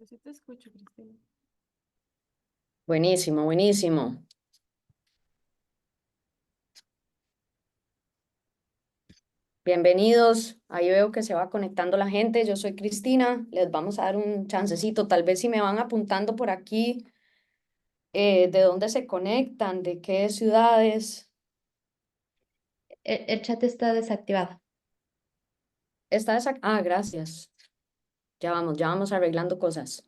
Yo sí te escucho, Cristina. Buenísimo, buenísimo. Bienvenidos. Ahí veo que se va conectando la gente. Yo soy Cristina. Les vamos a dar un chancecito. Tal vez si me van apuntando por aquí, de dónde se conectan, de qué ciudades. El chat está desactivado. Ah, gracias. Ya vamos arreglando cosas.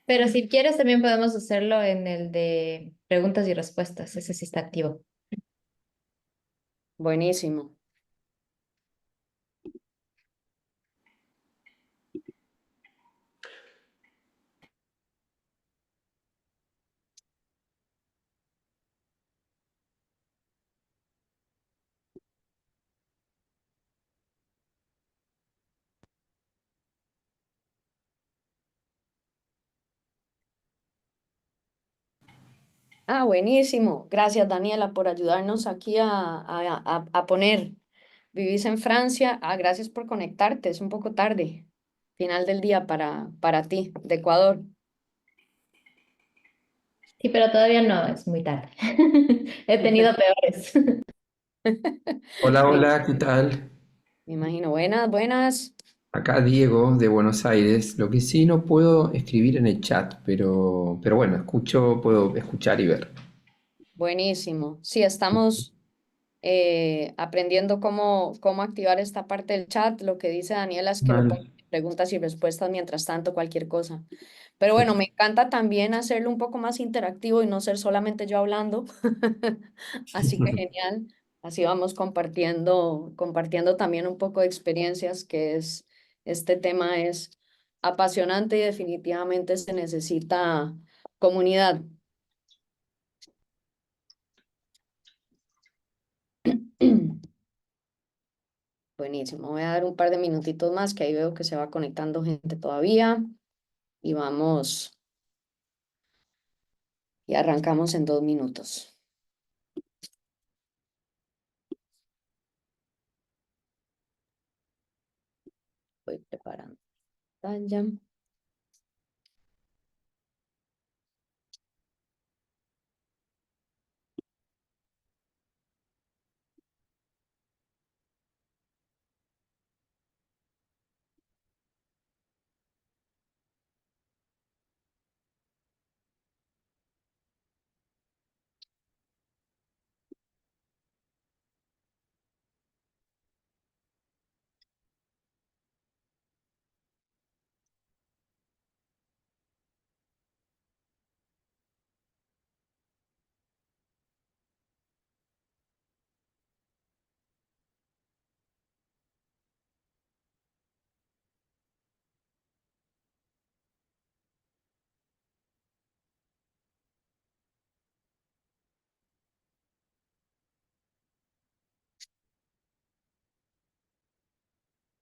Pero si quieres, también podemos hacerlo en el de preguntas y respuestas. Ese sí está activo. Buenísimo. Ah, buenísimo. Gracias, Daniela, por ayudarnos aquí a poner. ¿Vivís en Francia? Ah, gracias por conectarte. Es un poco tarde. Final del día para ti, de Ecuador. Sí, pero todavía no es muy tarde. He tenido peores. Hola, Me, hola, ¿qué tal? me imagino. Buenas, buenas. Acá Diego de Buenos Aires. Lo que sí no puedo escribir en el chat, pero bueno, puedo escuchar y ver. Buenísimo. Sí, estamos aprendiendo cómo activar esta parte del chat. Lo que dice Daniela es que lo ponga Mal. en preguntas y respuestas mientras tanto, cualquier cosa. Pero bueno, me Perfecto. encanta también hacerlo un poco más interactivo y no ser solamente yo hablando. Así que genial. Así vamos compartiendo también un poco de experiencias, este tema es apasionante y definitivamente se necesita comunidad. Buenísimo. Voy a dar un par de minutitos más, que ahí veo que se va conectando gente todavía y vamos y arrancamos en 2 minutos. Voy preparando pantalla.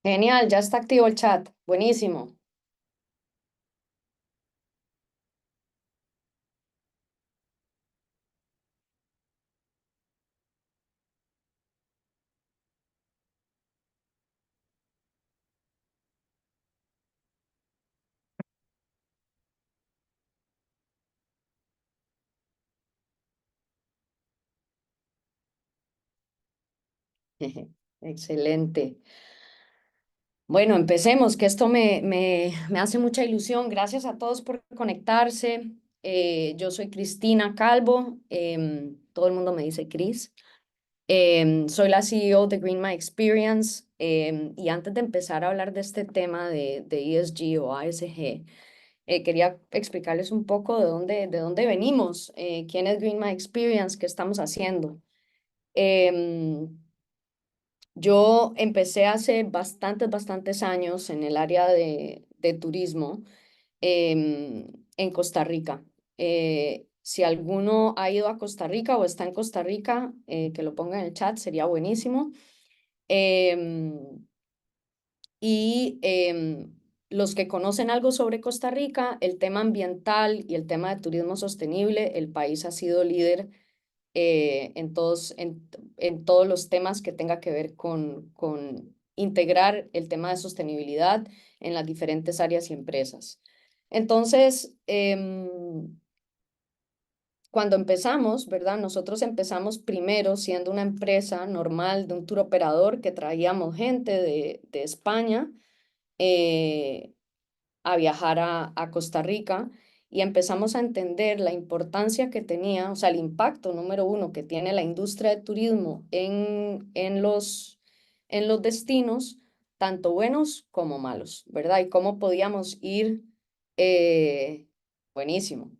Genial, ya está activo el chat. Buenísimo. Excelente. Bueno, empecemos, que esto me hace mucha ilusión. Gracias a todos por conectarse. Yo soy Cristina Calvo, todo el mundo me dice Cris. Soy la CEO de Green My Experience, y antes de empezar a hablar de este tema de ESG o ASG, quería explicarles un poco de dónde venimos, quién es Green My Experience, qué estamos haciendo. Em, yo empecé hace bastantes años en el área de turismo, en Costa Rica. Si alguno ha ido a Costa Rica o está en Costa Rica, que lo ponga en el chat, sería buenísimo. Em, los que conocen algo sobre Costa Rica, el tema ambiental y el tema de turismo sostenible, el país ha sido líder en todos los temas que tenga que ver con integrar el tema de sostenibilidad en las diferentes áreas y empresas. Entonces, cuando empezamos, ¿verdad? Nosotros empezamos primero siendo una empresa normal de un tour operador que traíamos gente de España eh, a viajar a Costa Rica y empezamos a entender la importancia que tenía, o sea, el impacto número uno que tiene la industria de turismo en los destinos, tanto buenos como malos, ¿verdad? Y cómo podíamos ir, eh, buenísimo,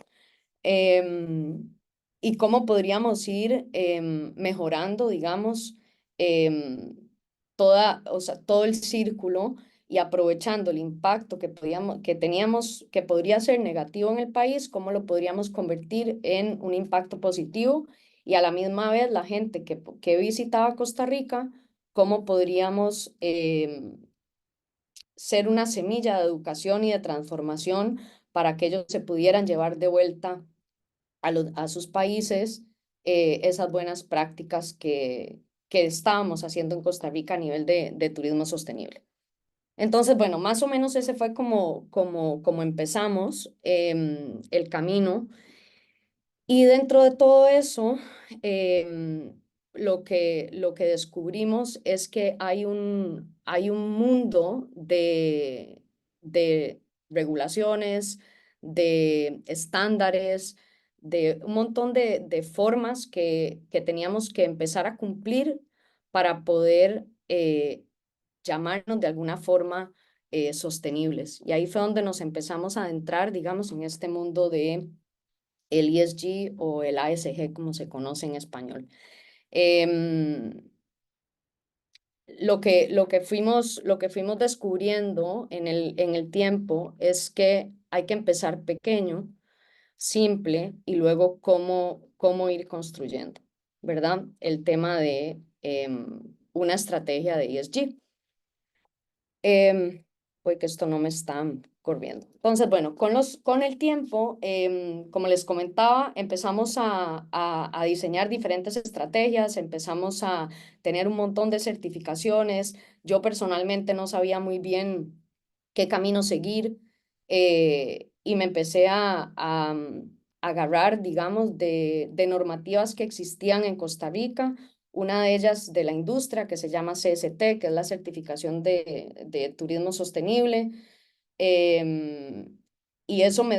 em, y cómo podríamos ir mejorando, digamos, em, o sea, todo el círculo y aprovechando el impacto que teníamos, que podría ser negativo en el país, cómo lo podríamos convertir en un impacto positivo y a la misma vez la gente que visitaba Costa Rica, cómo podríamos ser una semilla de educación y de transformación para que ellos se pudieran llevar de vuelta a sus países esas buenas prácticas que estábamos haciendo en Costa Rica a nivel de turismo sostenible. Entonces, bueno, más o menos ese fue como empezamos el camino. Y dentro de todo eso, lo que descubrimos es que hay un mundo de regulaciones, de estándares, de un montón de formas que teníamos que empezar a cumplir para poder llamarnos de alguna forma sostenibles. Y ahí fue donde nos empezamos a adentrar, digamos, en este mundo de el ESG o el ASG, como se conoce en español. Em, lo que fuimos descubriendo en el tiempo es que hay que empezar pequeño, simple, y luego cómo ir construyendo, ¿verdad? El tema de una estrategia de ESG. Em, Porque esto no me está corriendo. Entonces, bueno, con el tiempo, como les comentaba, empezamos a diseñar diferentes estrategias, empezamos a tener un montón de certificaciones. Yo personalmente no sabía muy bien qué camino seguir y me empecé a agarrar, digamos, de normativas que existían en Costa Rica, una de ellas de la industria que se llama CST, que es la certificación de turismo sostenible. em, y eso me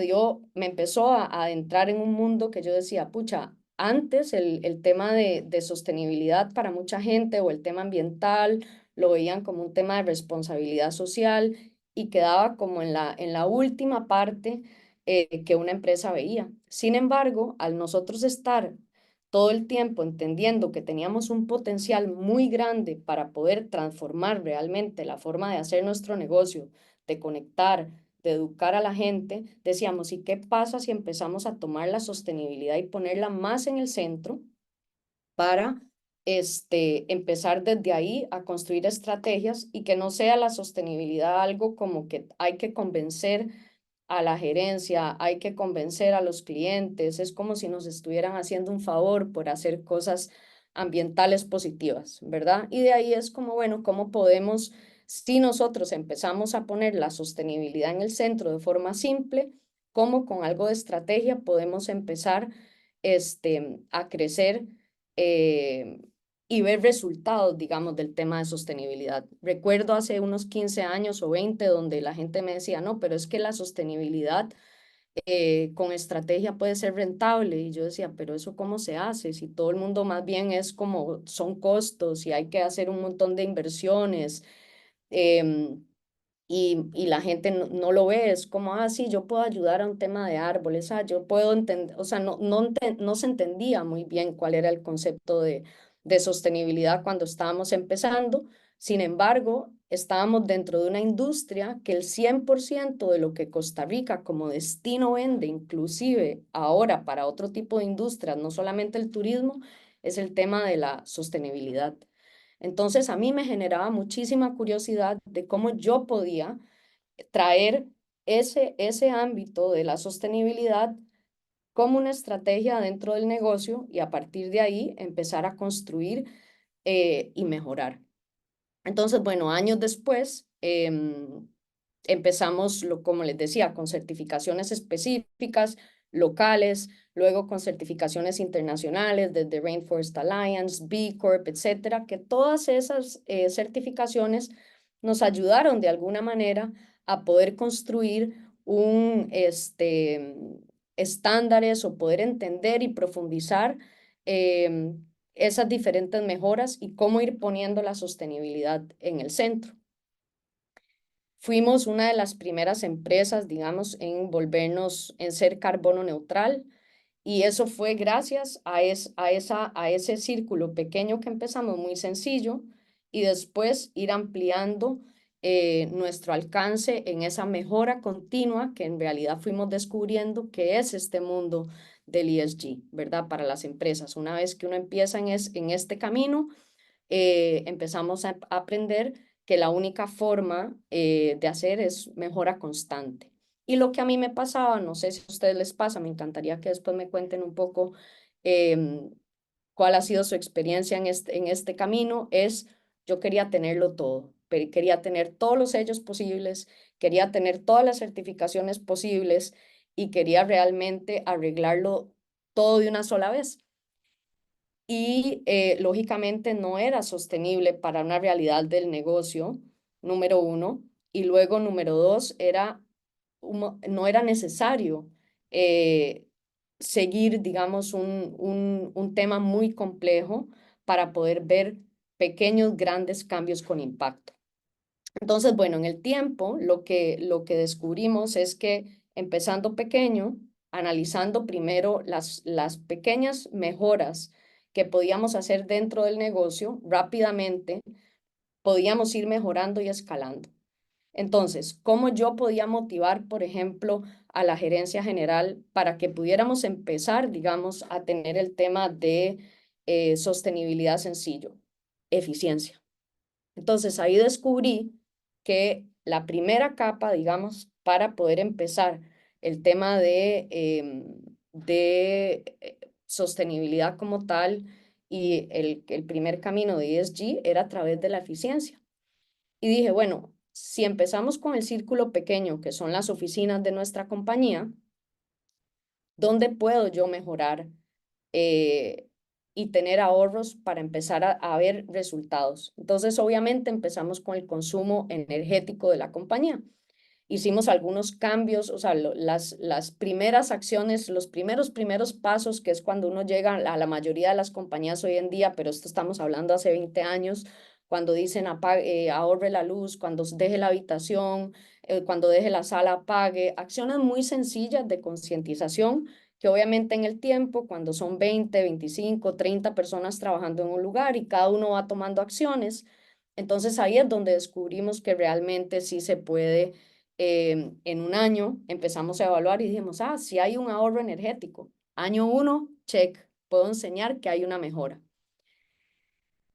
empezó a adentrar en un mundo que yo decía, pucha, antes el tema de sostenibilidad para mucha gente o el tema ambiental lo veían como un tema de responsabilidad social y quedaba como en la última parte que una empresa veía. Sin embargo, al nosotros estar todo el tiempo entendiendo que teníamos un potencial muy grande para poder transformar realmente la forma de hacer nuestro negocio, de conectar, de educar a la gente, decíamos, ¿y qué pasa si empezamos a tomar la sostenibilidad y ponerla más en el centro para empezar desde ahí a construir estrategias y que no sea la sostenibilidad algo como que hay que convencer a la gerencia, hay que convencer a los clientes, es como si nos estuvieran haciendo un favor por hacer cosas ambientales positivas, ¿verdad? Y de ahí es como, bueno, ¿cómo podemos, si nosotros empezamos a poner la sostenibilidad en el centro de forma simple, cómo con algo de estrategia podemos empezar a crecer eh, y ver resultados, digamos, del tema de sostenibilidad? Recuerdo hace unos 15 años o 20 donde la gente me decía, no, pero es que la sostenibilidad con estrategia puede ser rentable. Y yo decía, pero ¿eso cómo se hace? Si todo el mundo más bien es como, son costos y hay que hacer un montón de inversiones. em, y la gente no lo ve, es como, sí, yo puedo ayudar a un tema de árboles, yo puedo entender, o sea, no se entendía muy bien cuál era el concepto de sostenibilidad cuando estábamos empezando. Sin embargo, estábamos dentro de una industria que el 100% de lo que Costa Rica como destino vende, inclusive ahora para otro tipo de industrias, no solamente el turismo, es el tema de la sostenibilidad. Entonces a mí me generaba muchísima curiosidad de cómo yo podía traer ese ámbito de la sostenibilidad como una estrategia dentro del negocio y a partir de ahí empezar a construir y mejorar. Entonces, bueno, años después empezamos, como les decía, con certificaciones específicas, locales, luego con certificaciones internacionales desde Rainforest Alliance, B Corp, etcétera, que todas esas certificaciones nos ayudaron de alguna manera a poder construir estándares o poder entender y profundizar esas diferentes mejoras y cómo ir poniendo la sostenibilidad en el centro. Fuimos una de las primeras empresas, digamos, en volvernos, en ser carbono neutral, y eso fue gracias a ese círculo pequeño que empezamos muy sencillo y después ir ampliando nuestro alcance en esa mejora continua que en realidad fuimos descubriendo que es este mundo del ESG, ¿verdad? Para las empresas. Una vez que uno empieza en este camino, empezamos a aprender que la única forma de hacer es mejora constante. Y lo que a mí me pasaba, no sé si a ustedes les pasa, me encantaría que después me cuenten un poco cuál ha sido su experiencia en este camino, es yo quería tenerlo todo, pero quería tener todos los sellos posibles, quería tener todas las certificaciones posibles y quería realmente arreglarlo todo de una sola vez y lógicamente no era sostenible para una realidad del negocio, número uno, y luego número dos, no era necesario eh, seguir, digamos, un tema muy complejo para poder ver pequeños, grandes cambios con impacto. Entonces, bueno, en el tiempo lo que descubrimos es que empezando pequeño, analizando primero las pequeñas mejoras que podíamos hacer dentro del negocio, rápidamente podíamos ir mejorando y escalando. Entonces, ¿cómo yo podía motivar, por ejemplo, a la gerencia general para que pudiéramos empezar, digamos, a tener el tema de sostenibilidad sencillo? Eficiencia. Entonces ahí descubrí que la primera capa, digamos, para poder empezar el tema de sostenibilidad como tal y el primer camino de ESG era a través de la eficiencia. Y dije, bueno, si empezamos con el círculo pequeño, que son las oficinas de nuestra compañía, ¿dónde puedo yo mejorar eh, y tener ahorros para empezar a ver resultados? Entonces, obviamente, empezamos con el consumo energético de la compañía. Hicimos algunos cambios, o sea, las primeras acciones, los primeros pasos, que es cuando uno llega a la mayoría de las compañías hoy en día, pero esto estamos hablando hace 20 años, cuando dicen ahorre la luz, cuando deje la habitación, cuando deje la sala, apague, acciones muy sencillas de concientización que obviamente en el tiempo, cuando son 20, 25, 30 personas trabajando en un lugar y cada uno va tomando acciones, entonces ahí es donde descubrimos que realmente sí se puede. En un año empezamos a evaluar y dijimos, si hay un ahorro energético. Año uno, check, puedo enseñar que hay una mejora.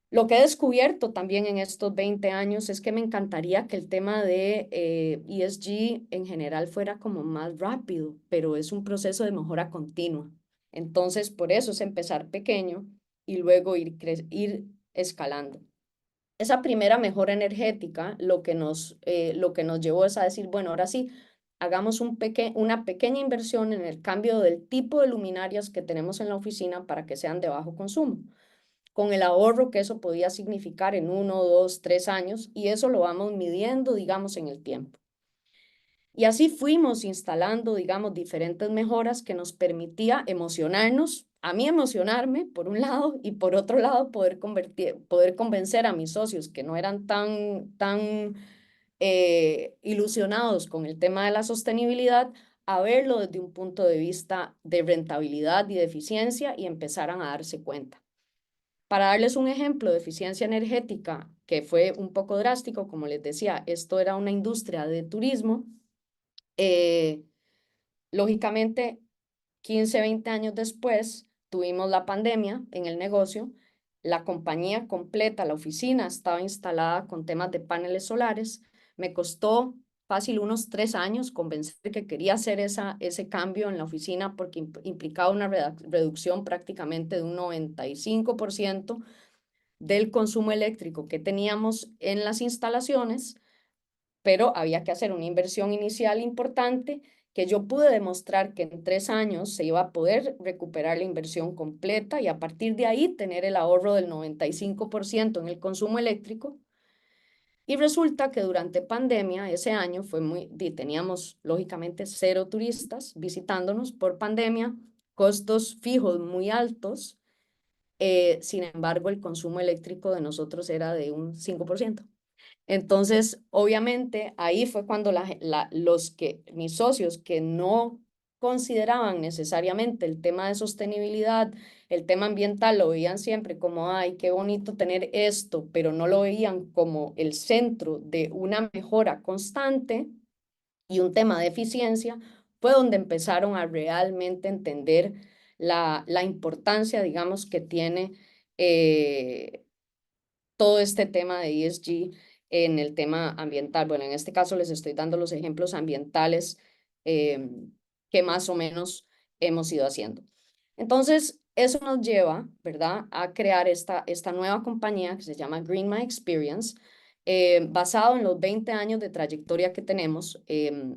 Lo que he descubierto también en estos 20 años es que me encantaría que el tema de ESG en general fuera como más rápido, pero es un proceso de mejora continua. Entonces, por eso es empezar pequeño y luego ir escalando. Esa primera mejora energética lo que nos llevó es a decir, bueno, ahora sí, hagamos una pequeña inversión en el cambio del tipo de luminarias que tenemos en la oficina para que sean de bajo consumo, con el ahorro que eso podía significar en 1, 2, 3 años, y eso lo vamos midiendo, digamos, en el tiempo. Y así fuimos instalando, digamos, diferentes mejoras que nos permitía emocionarnos, a mí emocionarme por un lado y por otro lado poder convencer a mis socios que no eran tan ilusionados con el tema de la sostenibilidad a verlo desde un punto de vista de rentabilidad y de eficiencia y empezaran a darse cuenta. Para darles un ejemplo de eficiencia energética que fue un poco drástico, como les decía, esto era una industria de turismo. Eh, Lógicamente, 15, 20 años después, tuvimos la pandemia en el negocio. La compañía completa, la oficina, estaba instalada con temas de paneles solares. Me costó fácil unos 3 años convencer que quería hacer ese cambio en la oficina porque implicaba una reducción prácticamente de un 95% del consumo eléctrico que teníamos en las instalaciones, pero había que hacer una inversión inicial importante que yo pude demostrar que en 3 años se iba a poder recuperar la inversión completa y a partir de ahí tener el ahorro del 95% en el consumo eléctrico. Y resulta que durante pandemia, ese año teníamos lógicamente 0 turistas visitándonos por pandemia, costos fijos muy altos. Sin embargo, el consumo eléctrico de nosotros era de un 5%. Entonces, obviamente, ahí fue cuando mis socios que no consideraban necesariamente el tema de sostenibilidad, el tema ambiental, lo veían siempre como, ay, qué bonito tener esto, pero no lo veían como el centro de una mejora constante y un tema de eficiencia, fue donde empezaron a realmente entender la importancia, digamos, que tiene todo este tema de ESG en el tema ambiental. Bueno, en este caso les estoy dando los ejemplos ambientales eh, que más o menos hemos ido haciendo. Entonces, eso nos lleva, ¿verdad?, a crear esta nueva compañía que se llama Green My Experience, basado en los 20 años de trayectoria que tenemos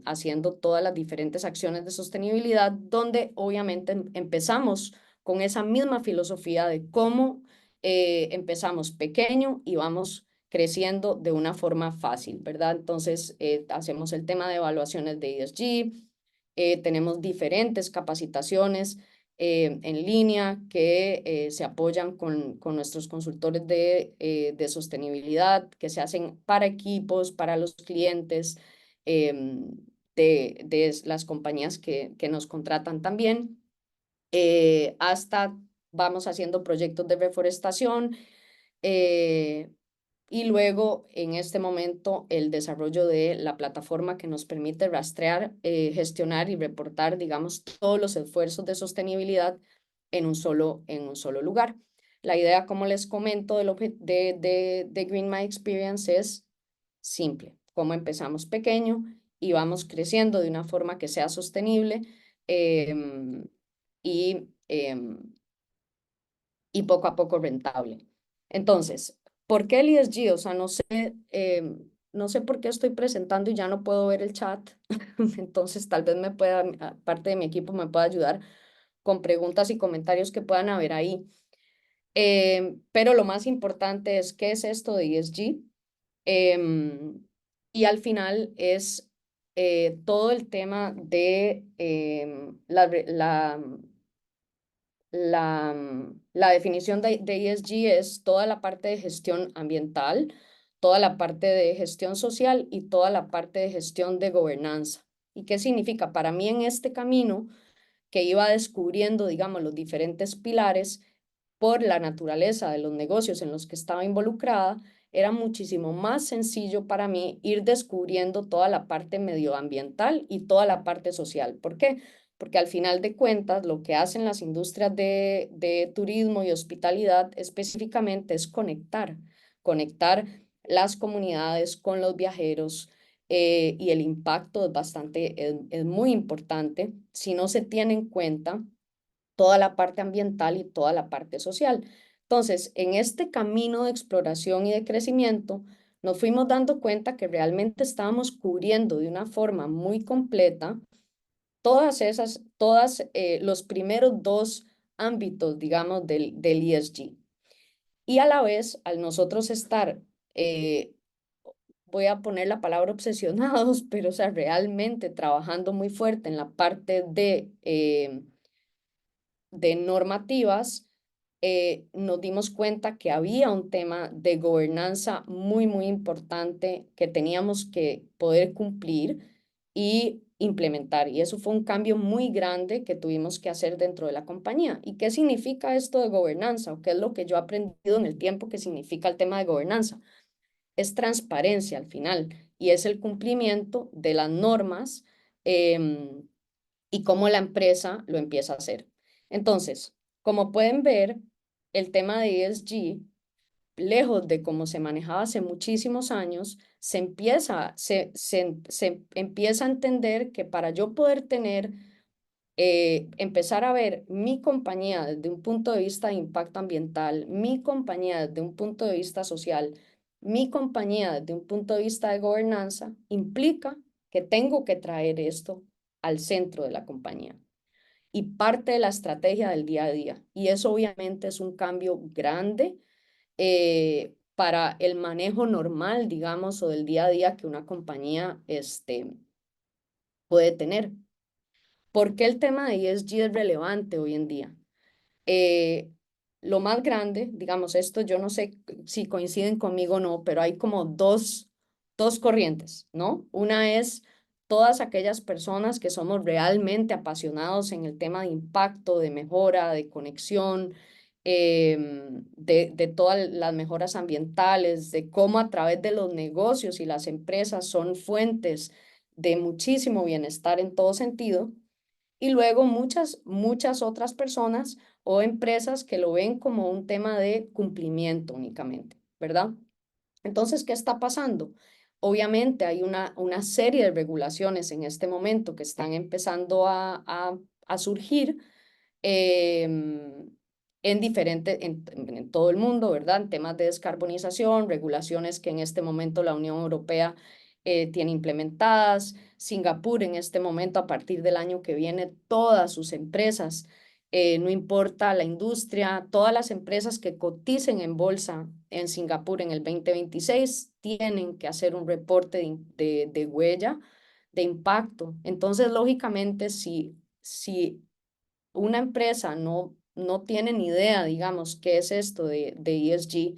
haciendo todas las diferentes acciones de sostenibilidad, donde obviamente empezamos con esa misma filosofía de cómo empezamos pequeño y vamos creciendo de una forma fácil, ¿verdad? Entonces, hacemos el tema de evaluaciones de ESG, tenemos diferentes capacitaciones en línea que se apoyan con nuestros consultores de sostenibilidad, que se hacen para equipos, para los clientes de las compañías que nos contratan también, hasta vamos haciendo proyectos de reforestación eh, y luego en este momento el desarrollo de la plataforma que nos permite rastrear, gestionar y reportar, digamos, todos los esfuerzos de sostenibilidad en un solo lugar. La idea, como les comento, de Green My Experience es simple, cómo empezamos pequeño y vamos creciendo de una forma que sea sostenible y, em, y poco a poco rentable. Entonces, ¿por qué el ESG? O sea, no sé por qué estoy presentando y ya no puedo ver el chat. Entonces, tal vez parte de mi equipo me pueda ayudar con preguntas y comentarios que puedan haber ahí. Pero lo más importante es qué es esto de ESG. Y al final es todo el tema de la definición de ESG es toda la parte de gestión ambiental, toda la parte de gestión social y toda la parte de gestión de gobernanza. ¿Y qué significa? Para mí en este camino que iba descubriendo, digamos, los diferentes pilares por la naturaleza de los negocios en los que estaba involucrada, era muchísimo más sencillo para mí ir descubriendo toda la parte medioambiental y toda la parte social. ¿Por qué? Porque al final de cuentas, lo que hacen las industrias de turismo y hospitalidad específicamente es conectar las comunidades con los viajeros, y el impacto es muy importante si no se tiene en cuenta toda la parte ambiental y toda la parte social. Entonces, en este camino de exploración y de crecimiento, nos fuimos dando cuenta que realmente estábamos cubriendo de una forma muy completa los primeros dos ámbitos, digamos, del ESG. Y a la vez, al nosotros estar, voy a poner la palabra obsesionados, pero o sea, realmente trabajando muy fuerte en la parte de normativas, nos dimos cuenta que había un tema de gobernanza muy, muy importante que teníamos que poder cumplir y implementar. Y eso fue un cambio muy grande que tuvimos que hacer dentro de la compañía. ¿Y qué significa esto de gobernanza? ¿O qué es lo que yo he aprendido en el tiempo que significa el tema de gobernanza? Es transparencia al final y es el cumplimiento de las normas y cómo la empresa lo empieza a hacer. Entonces, como pueden ver, el tema de ESG lejos de cómo se manejaba hace muchísimos años, se empieza a entender que para yo poder tener, empezar a ver mi compañía desde un punto de vista de impacto ambiental, mi compañía desde un punto de vista social, mi compañía desde un punto de vista de gobernanza, implica que tengo que traer esto al centro de la compañía y parte de la estrategia del día a día. Y eso obviamente es un cambio grande para el manejo normal, digamos, o del día a día que una compañía puede tener. ¿Por qué el tema de ESG es relevante hoy en día? Eh, lo más grande, digamos, esto yo no sé si coinciden conmigo o no, pero hay como dos corrientes, ¿no? Una es todas aquellas personas que somos realmente apasionados en el tema de impacto, de mejora, de conexión, de todas las mejoras ambientales, de cómo a través de los negocios y las empresas son fuentes de muchísimo bienestar en todo sentido. Y luego muchas otras personas o empresas que lo ven como un tema de cumplimiento únicamente, ¿verdad? Entonces, ¿qué está pasando? Obviamente hay una serie de regulaciones en este momento que están empezando a surgir en todo el mundo, ¿verdad? En temas de descarbonización, regulaciones que en este momento la Unión Europea tiene implementadas. Singapur en este momento, a partir del año que viene, todas sus empresas, no importa la industria, todas las empresas que coticen en bolsa en Singapur en el 2026 tienen que hacer un reporte de huella, de impacto. Entonces, lógicamente, si una empresa no tiene ni idea, digamos, qué es esto de ESG,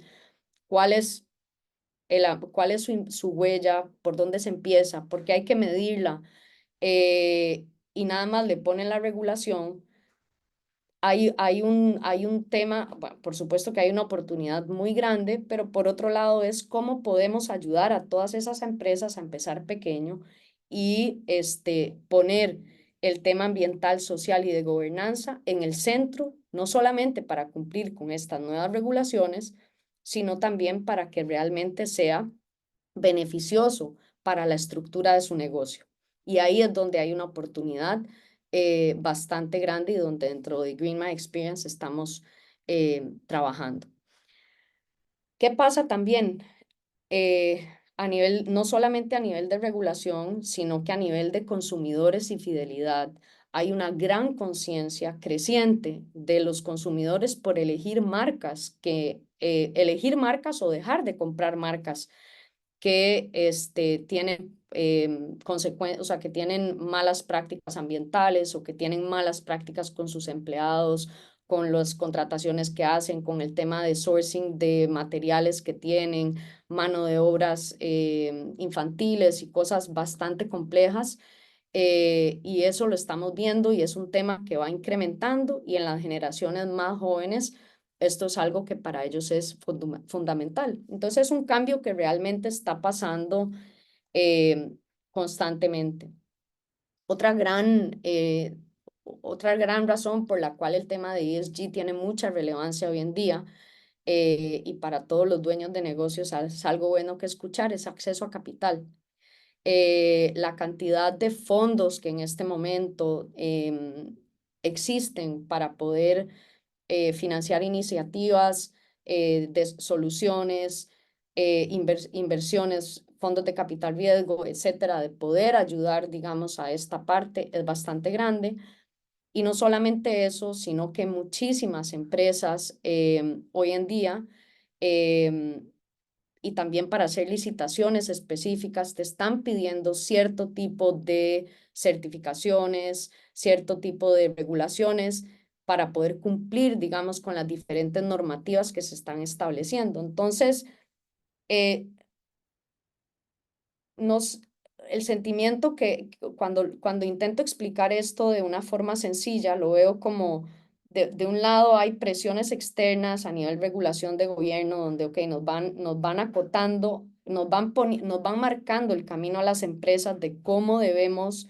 cuál es, cuál es su huella, por dónde se empieza, porque hay que medirla, y nada más le ponen la regulación. Hay un tema, bueno, por supuesto que hay una oportunidad muy grande, pero por otro lado es cómo podemos ayudar a todas esas empresas a empezar pequeño y poner el tema ambiental, social y de gobernanza en el centro, no solamente para cumplir con estas nuevas regulaciones, sino también para que realmente sea beneficioso para la estructura de su negocio. Y ahí es donde hay una oportunidad bastante grande y donde dentro de Green My Experience estamos trabajando. ¿Qué pasa también a nivel, no solamente a nivel de regulación, sino que a nivel de consumidores y fidelidad? Hay una gran conciencia creciente de los consumidores por elegir marcas elegir marcas o dejar de comprar marcas que tienen o sea, que tienen malas prácticas ambientales o que tienen malas prácticas con sus empleados, con las contrataciones que hacen, con el tema de sourcing de materiales que tienen, mano de obras infantiles y cosas bastante complejas. Y eso lo estamos viendo y es un tema que va incrementando y en las generaciones más jóvenes esto es algo que para ellos es fundamental. Entonces es un cambio que realmente está pasando eh, constantemente. Otra gran, eh, otra gran razón por la cual el tema de ESG tiene mucha relevancia hoy en día y para todos los dueños de negocios es algo bueno que escuchar, es acceso a capital. La cantidad de fondos que en este momento existen para poder financiar iniciativas de soluciones, inversiones, fondos de capital riesgo, etcétera, de poder ayudar, digamos, a esta parte es bastante grande. Y no solamente eso, sino que muchísimas empresas hoy en día y también para hacer licitaciones específicas te están pidiendo cierto tipo de certificaciones, cierto tipo de regulaciones para poder cumplir, digamos, con las diferentes normativas que se están estableciendo. Entonces, eh, nos, el sentimiento que cuando intento explicar esto de una forma sencilla, lo veo como de un lado hay presiones externas a nivel regulación de gobierno donde, ok, nos van acotando, nos van marcando el camino a las empresas de cómo debemos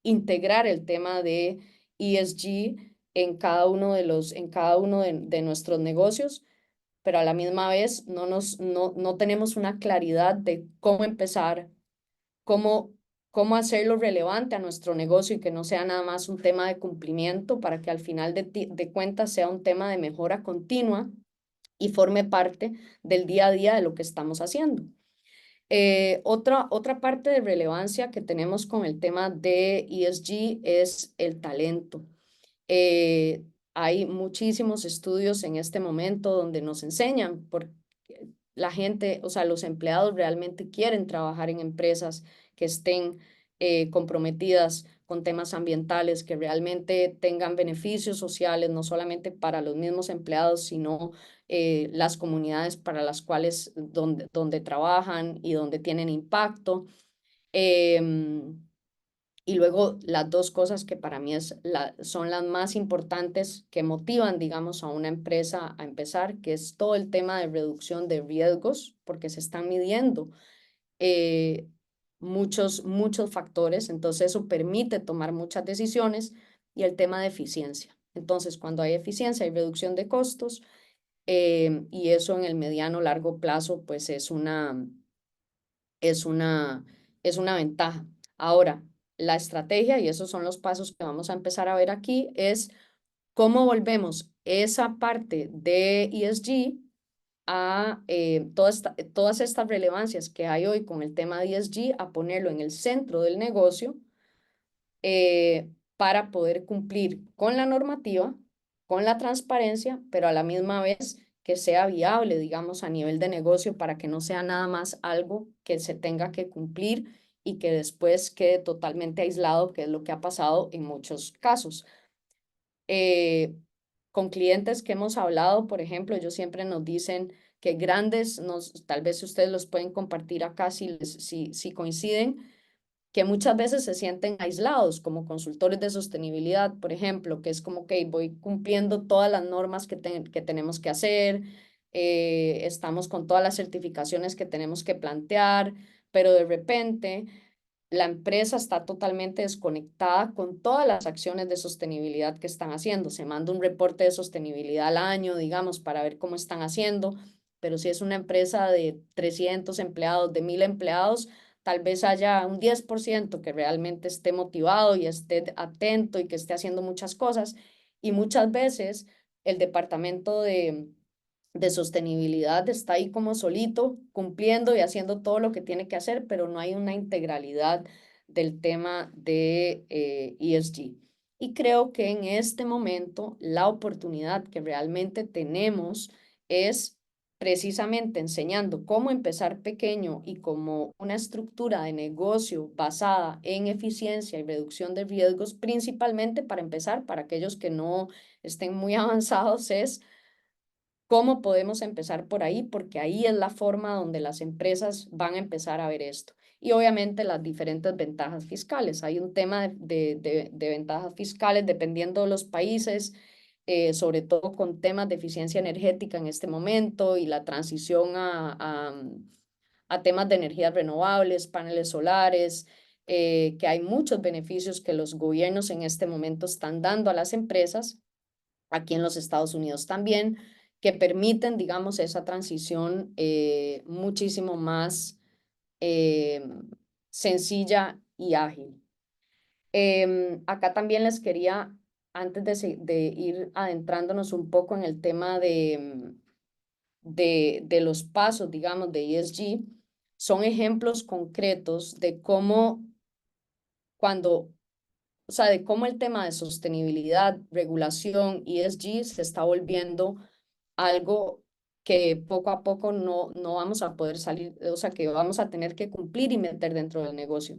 integrar el tema de ESG en cada uno de nuestros negocios. pero a la misma vez no tenemos una claridad de cómo empezar, cómo, cómo hacerlo relevante a nuestro negocio y que no sea nada más un tema de cumplimiento para que al final de cuentas sea un tema de mejora continua y forme parte del día a día de lo que estamos haciendo. Otra parte de relevancia que tenemos con el tema de ESG es el talento. Eh, Hay muchísimos estudios en este momento donde nos enseñan por la gente, o sea, los empleados realmente quieren trabajar en empresas que estén comprometidas con temas ambientales, que realmente tengan beneficios sociales, no solamente para los mismos empleados, sino las comunidades para las cuales donde trabajan y donde tienen impacto. Y luego las dos cosas que para mí son las más importantes que motivan, digamos, a una empresa a empezar, que es todo el tema de reducción de riesgos, porque se están midiendo eh, muchos factores, entonces eso permite tomar muchas decisiones y el tema de eficiencia. Entonces, cuando hay eficiencia, hay reducción de costos y eso en el mediano largo plazo, pues es una, es una ventaja. Ahora, la estrategia, y esos son los pasos que vamos a empezar a ver aquí, es cómo volvemos esa parte de ESG a todas estas relevancias que hay hoy con el tema de ESG, a ponerlo en el centro del negocio para poder cumplir con la normativa, con la transparencia, pero a la misma vez que sea viable, digamos, a nivel de negocio para que no sea nada más algo que se tenga que cumplir y que después quede totalmente aislado, que es lo que ha pasado en muchos casos. Con clientes que hemos hablado, por ejemplo, ellos siempre nos dicen que grandes, tal vez ustedes los pueden compartir acá si coinciden, que muchas veces se sienten aislados como consultores de sostenibilidad, por ejemplo, que es como que voy cumpliendo todas las normas que tenemos que hacer, estamos con todas las certificaciones que tenemos que plantear, pero de repente la empresa está totalmente desconectada con todas las acciones de sostenibilidad que están haciendo. Se manda un reporte de sostenibilidad al año, digamos, para ver cómo están haciendo, pero si es una empresa de 300 empleados, de 1000 empleados, tal vez haya un 10% que realmente esté motivado y esté atento y que esté haciendo muchas cosas. Y muchas veces el departamento de sostenibilidad está ahí como solito, cumpliendo y haciendo todo lo que tiene que hacer, pero no hay una integralidad del tema de ESG. Y creo que en este momento la oportunidad que realmente tenemos es precisamente enseñando cómo empezar pequeño y como una estructura de negocio basada en eficiencia y reducción de riesgos, principalmente para empezar, para aquellos que no estén muy avanzados, es ¿cómo podemos empezar por ahí? Porque ahí es la forma donde las empresas van a empezar a ver esto. Y obviamente las diferentes ventajas fiscales. Hay un tema de ventajas fiscales dependiendo de los países, sobre todo con temas de eficiencia energética en este momento y la transición a temas de energías renovables, paneles solares, que hay muchos beneficios que los gobiernos en este momento están dando a las empresas aquí en los Estados Unidos también, que permiten, digamos, esa transición muchísimo más eh, sencilla y ágil. Acá también les quería, antes de ir adentrándonos un poco en el tema de los pasos, digamos, de ESG, son ejemplos concretos de cómo cuando o sea, de cómo el tema de sostenibilidad, regulación, ESG se está volviendo algo que poco a poco no vamos a poder salir, o sea, que vamos a tener que cumplir y meter dentro del negocio.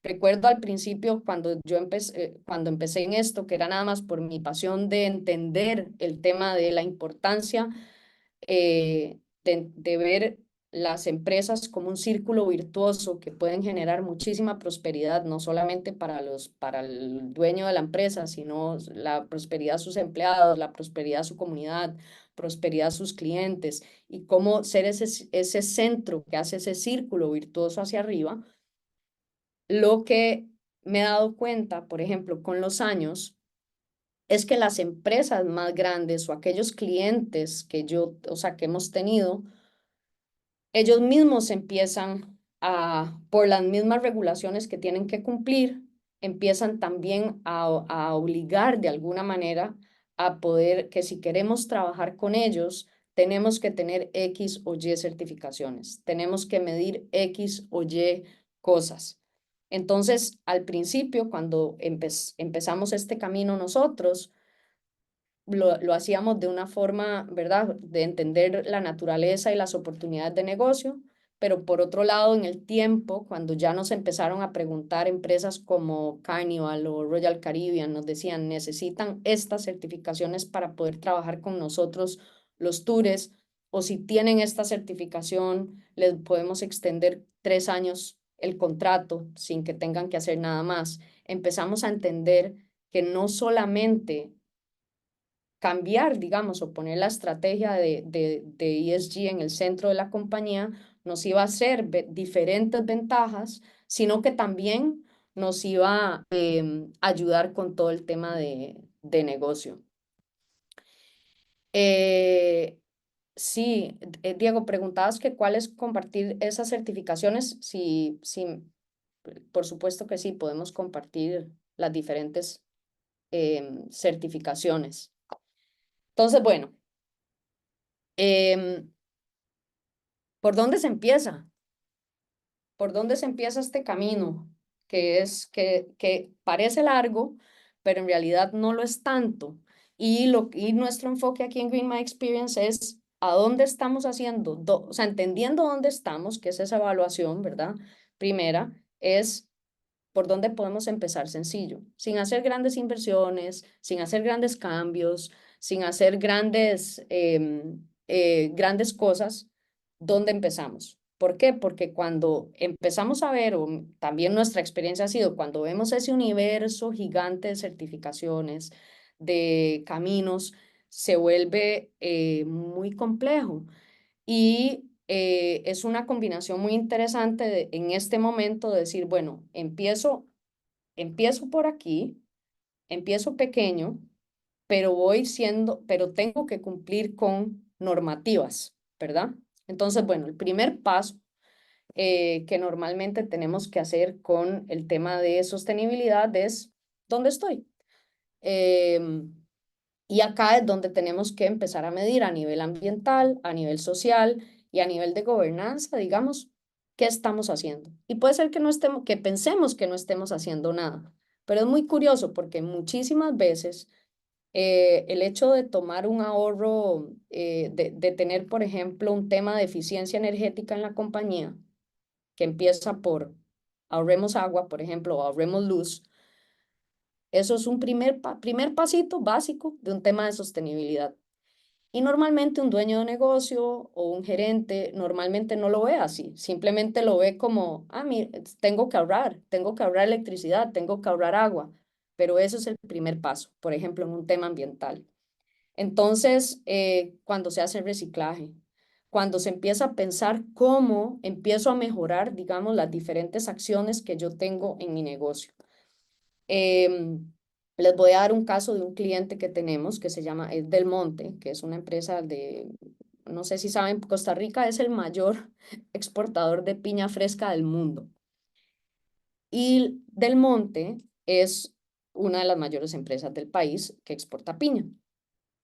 Recuerdo al principio cuando empecé en esto, que era nada más por mi pasión de entender el tema de la importancia de ver las empresas como un círculo virtuoso que pueden generar muchísima prosperidad, no solamente para el dueño de la empresa, sino la prosperidad a sus empleados, la prosperidad a su comunidad, prosperidad a sus clientes, y cómo ser ese centro que hace ese círculo virtuoso hacia arriba. Lo que me he dado cuenta, por ejemplo, con los años, es que las empresas más grandes o aquellos clientes que o sea, que hemos tenido, ellos mismos empiezan por las mismas regulaciones que tienen que cumplir, empiezan también a obligar de alguna manera a poder que si queremos trabajar con ellos, tenemos que tener X o Y certificaciones, tenemos que medir X o Y cosas. Entonces, al principio, cuando empezamos este camino nosotros, lo hacíamos de una forma, ¿verdad?, de entender la naturaleza y las oportunidades de negocio, pero por otro lado, en el tiempo, cuando ya nos empezaron a preguntar empresas como Carnival o Royal Caribbean, nos decían, necesitan estas certificaciones para poder trabajar con nosotros los tours, o si tienen esta certificación, les podemos extender 3 años el contrato sin que tengan que hacer nada más. Empezamos a entender que no solamente cambiar, digamos, o poner la estrategia de ESG en el centro de la compañía nos iba a hacer diferentes ventajas, sino que también nos iba a ayudar con todo el tema de negocio. Sí, Diego, preguntabas que cuáles compartir esas certificaciones. Sí, sí, por supuesto que sí, podemos compartir las diferentes certificaciones. Entonces, bueno, em, ¿por dónde se empieza? ¿Por dónde se empieza este camino? Que parece largo, pero en realidad no lo es tanto. Y nuestro enfoque aquí en Green My Experience es a dónde estamos haciendo, o sea, entendiendo dónde estamos, que es esa evaluación, ¿verdad? Primera, es por dónde podemos empezar sencillo, sin hacer grandes inversiones, sin hacer grandes cambios, sin hacer grandes cosas. ¿Dónde empezamos? ¿Por qué? Porque cuando empezamos a ver, o también nuestra experiencia ha sido, cuando vemos ese universo gigante de certificaciones, de caminos, se vuelve muy complejo. Y es una combinación muy interesante en este momento de decir, bueno, empiezo por aquí, empiezo pequeño, pero tengo que cumplir con normativas, ¿verdad? Entonces, bueno, el primer paso que normalmente tenemos que hacer con el tema de sostenibilidad es, ¿dónde estoy? Em, y acá es donde tenemos que empezar a medir a nivel ambiental, a nivel social y a nivel de gobernanza, digamos, qué estamos haciendo. Y puede ser que no estemos, que pensemos que no estemos haciendo nada, pero es muy curioso porque muchísimas veces el hecho de tomar un ahorro, de tener, por ejemplo, un tema de eficiencia energética en la compañía, que empieza por ahorremos agua, por ejemplo, o ahorremos luz, eso es un primer pasito básico de un tema de sostenibilidad. Y normalmente un dueño de negocio o un gerente normalmente no lo ve así, simplemente lo ve como, mira, tengo que ahorrar electricidad, tengo que ahorrar agua, pero eso es el primer paso, por ejemplo, en un tema ambiental. Entonces, cuando se hace reciclaje, cuando se empieza a pensar cómo empiezo a mejorar, digamos, las diferentes acciones que yo tengo en mi negocio. Les voy a dar un caso de un cliente que tenemos que se llama Del Monte, que es una empresa no sé si saben, Costa Rica es el mayor exportador de piña fresca del mundo. Y Del Monte es una de las mayores empresas del país que exporta piña.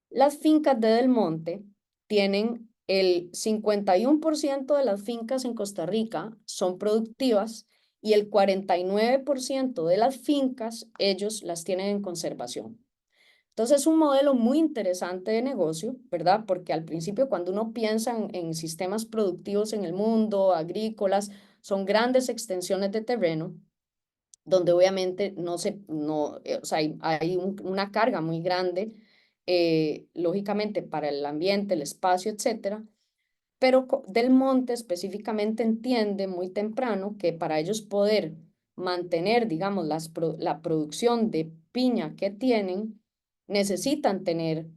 Las fincas de Del Monte tienen el 51% de las fincas en Costa Rica son productivas y el 49% de las fincas ellos las tienen en conservación. Entonces es un modelo muy interesante de negocio, ¿verdad? Porque al principio cuando uno piensa en sistemas productivos en el mundo, agrícolas, son grandes extensiones de terreno donde obviamente o sea, hay una carga muy grande, lógicamente para el ambiente, el espacio, etcétera, pero Del Monte específicamente entiende muy temprano que para ellos poder mantener, digamos, la producción de piña que tienen, necesitan tener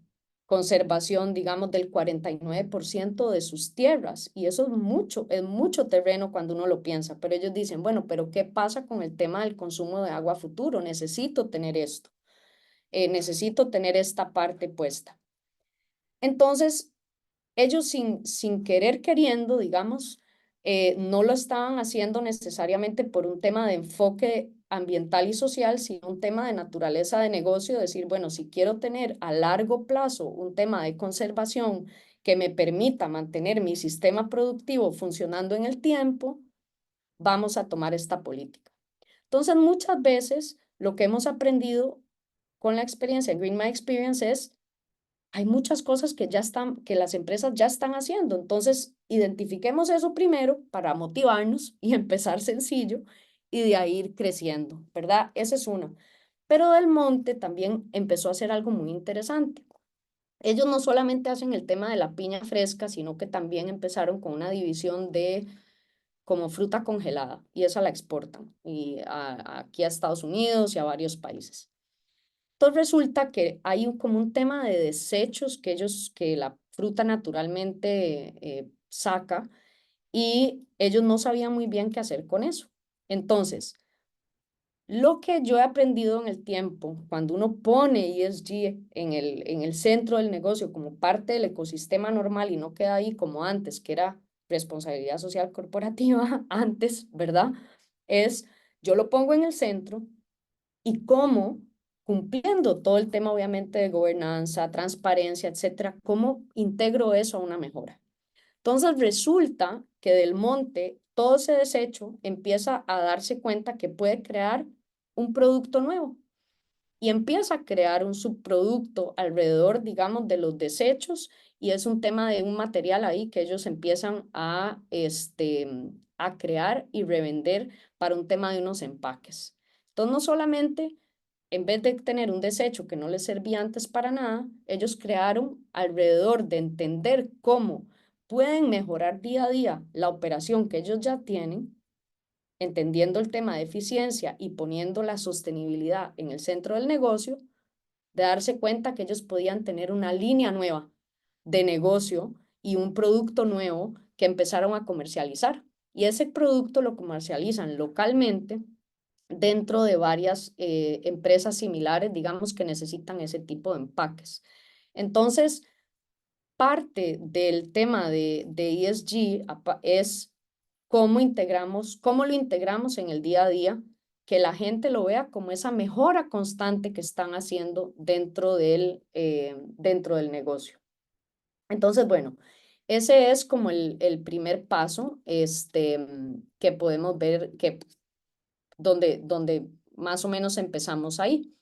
conservación, digamos, del 49% de sus tierras. Y eso es mucho terreno cuando uno lo piensa. Pero ellos dicen, bueno, pero ¿qué pasa con el tema del consumo de agua futuro? Necesito tener esto. necesito tener esta parte puesta. Entonces, ellos sin querer queriendo, digamos, no lo estaban haciendo necesariamente por un tema de enfoque ambiental y social, sino un tema de naturaleza de negocio, decir, bueno, si quiero tener a largo plazo un tema de conservación que me permita mantener mi sistema productivo funcionando en el tiempo, vamos a tomar esta política. Entonces, muchas veces lo que hemos aprendido con la experiencia en Green My Experience es hay muchas cosas que ya están, que las empresas ya están haciendo. Entonces, identifiquemos eso primero para motivarnos y empezar sencillo y de ahí ir creciendo, ¿verdad? Esa es una. Pero Del Monte también empezó a hacer algo muy interesante. Ellos no solamente hacen el tema de la piña fresca, sino que también empezaron con una división de como fruta congelada y esa la exportan y aquí a Estados Unidos y a varios países. Entonces resulta que hay como un tema de desechos que la fruta naturalmente saca y ellos no sabían muy bien qué hacer con eso. Entonces, lo que yo he aprendido en el tiempo, cuando uno pone ESG en el centro del negocio como parte del ecosistema normal y no queda ahí como antes, que era responsabilidad social corporativa, antes, ¿verdad? Es, yo lo pongo en el centro y cómo, cumpliendo todo el tema obviamente de gobernanza, transparencia, etcétera, cómo integro eso a una mejora. Entonces resulta que Del Monte, todo ese desecho empieza a darse cuenta que puede crear un producto nuevo y empieza a crear un subproducto alrededor, digamos, de los desechos y es un tema de un material ahí que ellos empiezan a crear y revender para un tema de unos empaques. Entonces, no solamente en vez de tener un desecho que no les servía antes para nada, ellos crearon alrededor de entender cómo pueden mejorar día a día la operación que ellos ya tienen, entendiendo el tema de eficiencia y poniendo la sostenibilidad en el centro del negocio, de darse cuenta que ellos podían tener una línea nueva de negocio y un producto nuevo que empezaron a comercializar. Y ese producto lo comercializan localmente dentro de varias empresas similares, digamos, que necesitan ese tipo de empaques. Entonces, parte del tema de ESG es cómo lo integramos en el día a día, que la gente lo vea como esa mejora constante que están haciendo dentro del negocio. Entonces, bueno, ese es como el primer paso que podemos ver donde más o menos empezamos ahí.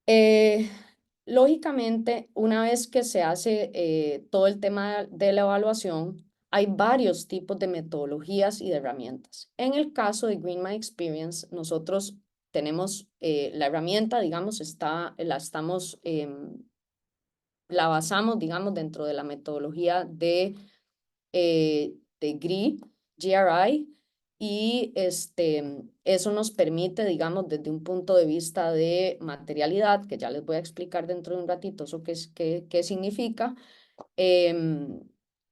Eh, Lógicamente, una vez que se hace todo el tema de la evaluación, hay varios tipos de metodologías y de herramientas. En el caso de Green My Experience, nosotros tenemos la herramienta, digamos, la basamos, digamos, dentro de la metodología de GRI, y eso nos permite, digamos, desde un punto de vista de materialidad, que ya les voy a explicar dentro de un ratito eso qué significa, em,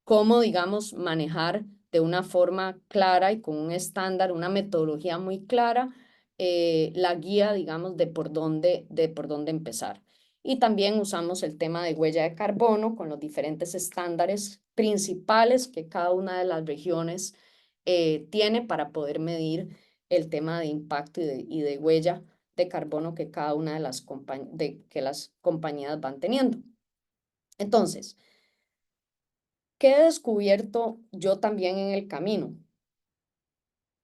cómo, digamos, manejar de una forma clara y con un estándar, una metodología muy clara, la guía, digamos, de por dónde empezar. Y también usamos el tema de huella de carbono con los diferentes estándares principales que cada una de las regiones tiene para poder medir el tema de impacto y de huella de carbono que cada una de que las compañías van teniendo. Entonces, ¿qué he descubierto yo también en el camino?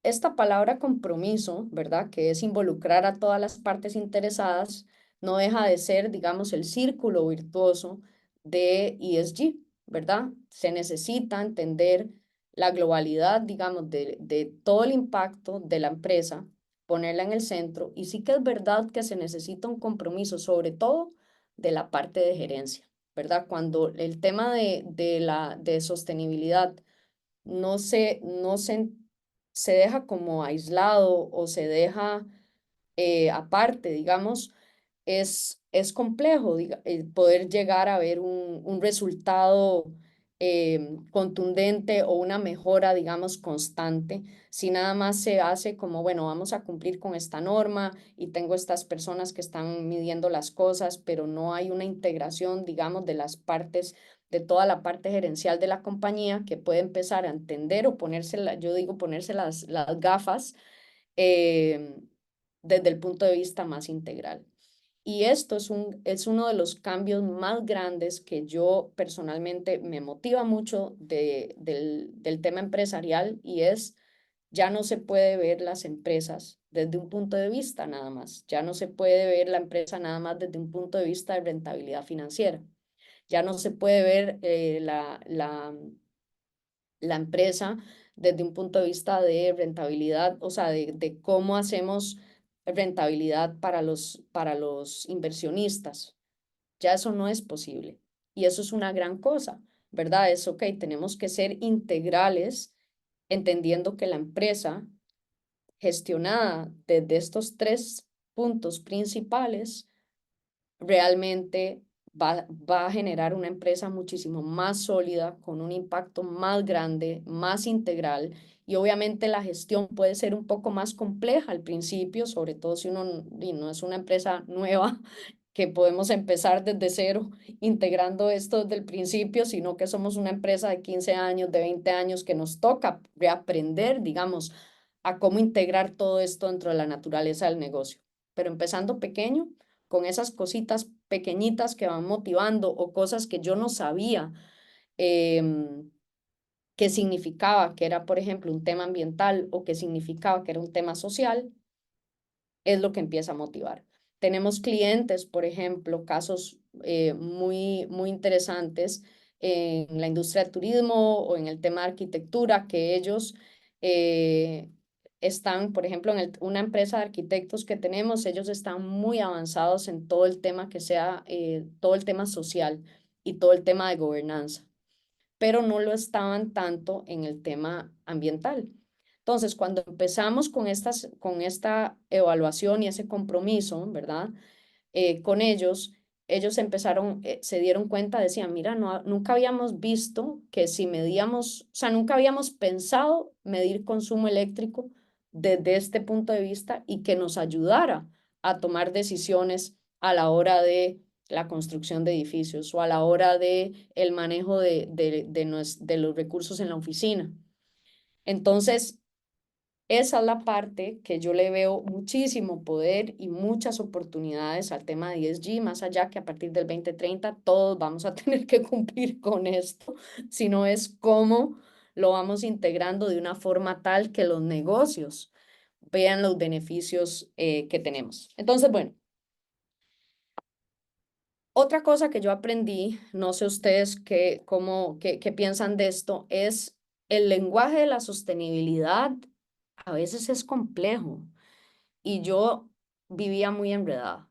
Esta palabra compromiso, ¿verdad? Que es involucrar a todas las partes interesadas, no deja de ser, digamos, el círculo virtuoso de ESG, ¿verdad? Se necesita entender la globalidad, digamos, de todo el impacto de la empresa, ponerla en el centro, y sí que es verdad que se necesita un compromiso, sobre todo de la parte de gerencia, ¿verdad? Cuando el tema de sostenibilidad no se deja como aislado o se deja aparte, digamos, es complejo poder llegar a ver un resultado contundente o una mejora, digamos, constante, si nada más se hace como, bueno, vamos a cumplir con esta norma y tengo estas personas que están midiendo las cosas, pero no hay una integración, digamos, de las partes, de toda la parte gerencial de la compañía que puede empezar a entender o ponerse, yo digo, ponerse las gafas eh, desde el punto de vista más integral. Y esto es uno de los cambios más grandes que yo personalmente me motiva mucho del tema empresarial y es, ya no se puede ver las empresas desde un punto de vista nada más, ya no se puede ver la empresa nada más desde un punto de vista de rentabilidad financiera, ya no se puede ver la empresa desde un punto de vista de rentabilidad, o sea, de cómo hacemos rentabilidad para los inversionistas. Ya eso no es posible. Y eso es una gran cosa, ¿verdad? Es, ok, tenemos que ser integrales, entendiendo que la empresa gestionada desde estos tres puntos principales realmente va a generar una empresa muchísimo más sólida, con un impacto más grande, más integral. Y obviamente la gestión puede ser un poco más compleja al principio, sobre todo si uno y no es una empresa nueva, que podemos empezar desde cero, integrando esto desde el principio, sino que somos una empresa de 15 años, de 20 años, que nos toca reaprender, digamos, a cómo integrar todo esto dentro de la naturaleza del negocio. Pero empezando pequeño, con esas cositas pequeñitas que van motivando o cosas que yo no sabía qué significaba que era, por ejemplo, un tema ambiental o que significaba que era un tema social, es lo que empieza a motivar. Tenemos clientes, por ejemplo, casos muy interesantes en la industria del turismo o en el tema de arquitectura, que ellos eh, están, por ejemplo, una empresa de arquitectos que tenemos, ellos están muy avanzados en todo el tema que sea, todo el tema social y todo el tema de gobernanza, pero no lo estaban tanto en el tema ambiental. Entonces, cuando empezamos con esta evaluación y ese compromiso, ¿verdad? Con ellos empezaron, se dieron cuenta, decían, mira, no, nunca habíamos visto que si medíamos, o sea, nunca habíamos pensado medir consumo eléctrico desde este punto de vista y que nos ayudara a tomar decisiones a la hora de la construcción de edificios o a la hora de el manejo de los recursos en la oficina. Entonces, esa es la parte que yo le veo muchísimo poder y muchas oportunidades al tema de ESG, más allá que a partir del 2030 todos vamos a tener que cumplir con esto, sino es cómo lo vamos integrando de una forma tal que los negocios vean los beneficios que tenemos. Entonces, bueno, otra cosa que yo aprendí, no sé ustedes qué piensan de esto, es el lenguaje de la sostenibilidad a veces es complejo y yo vivía muy enredada.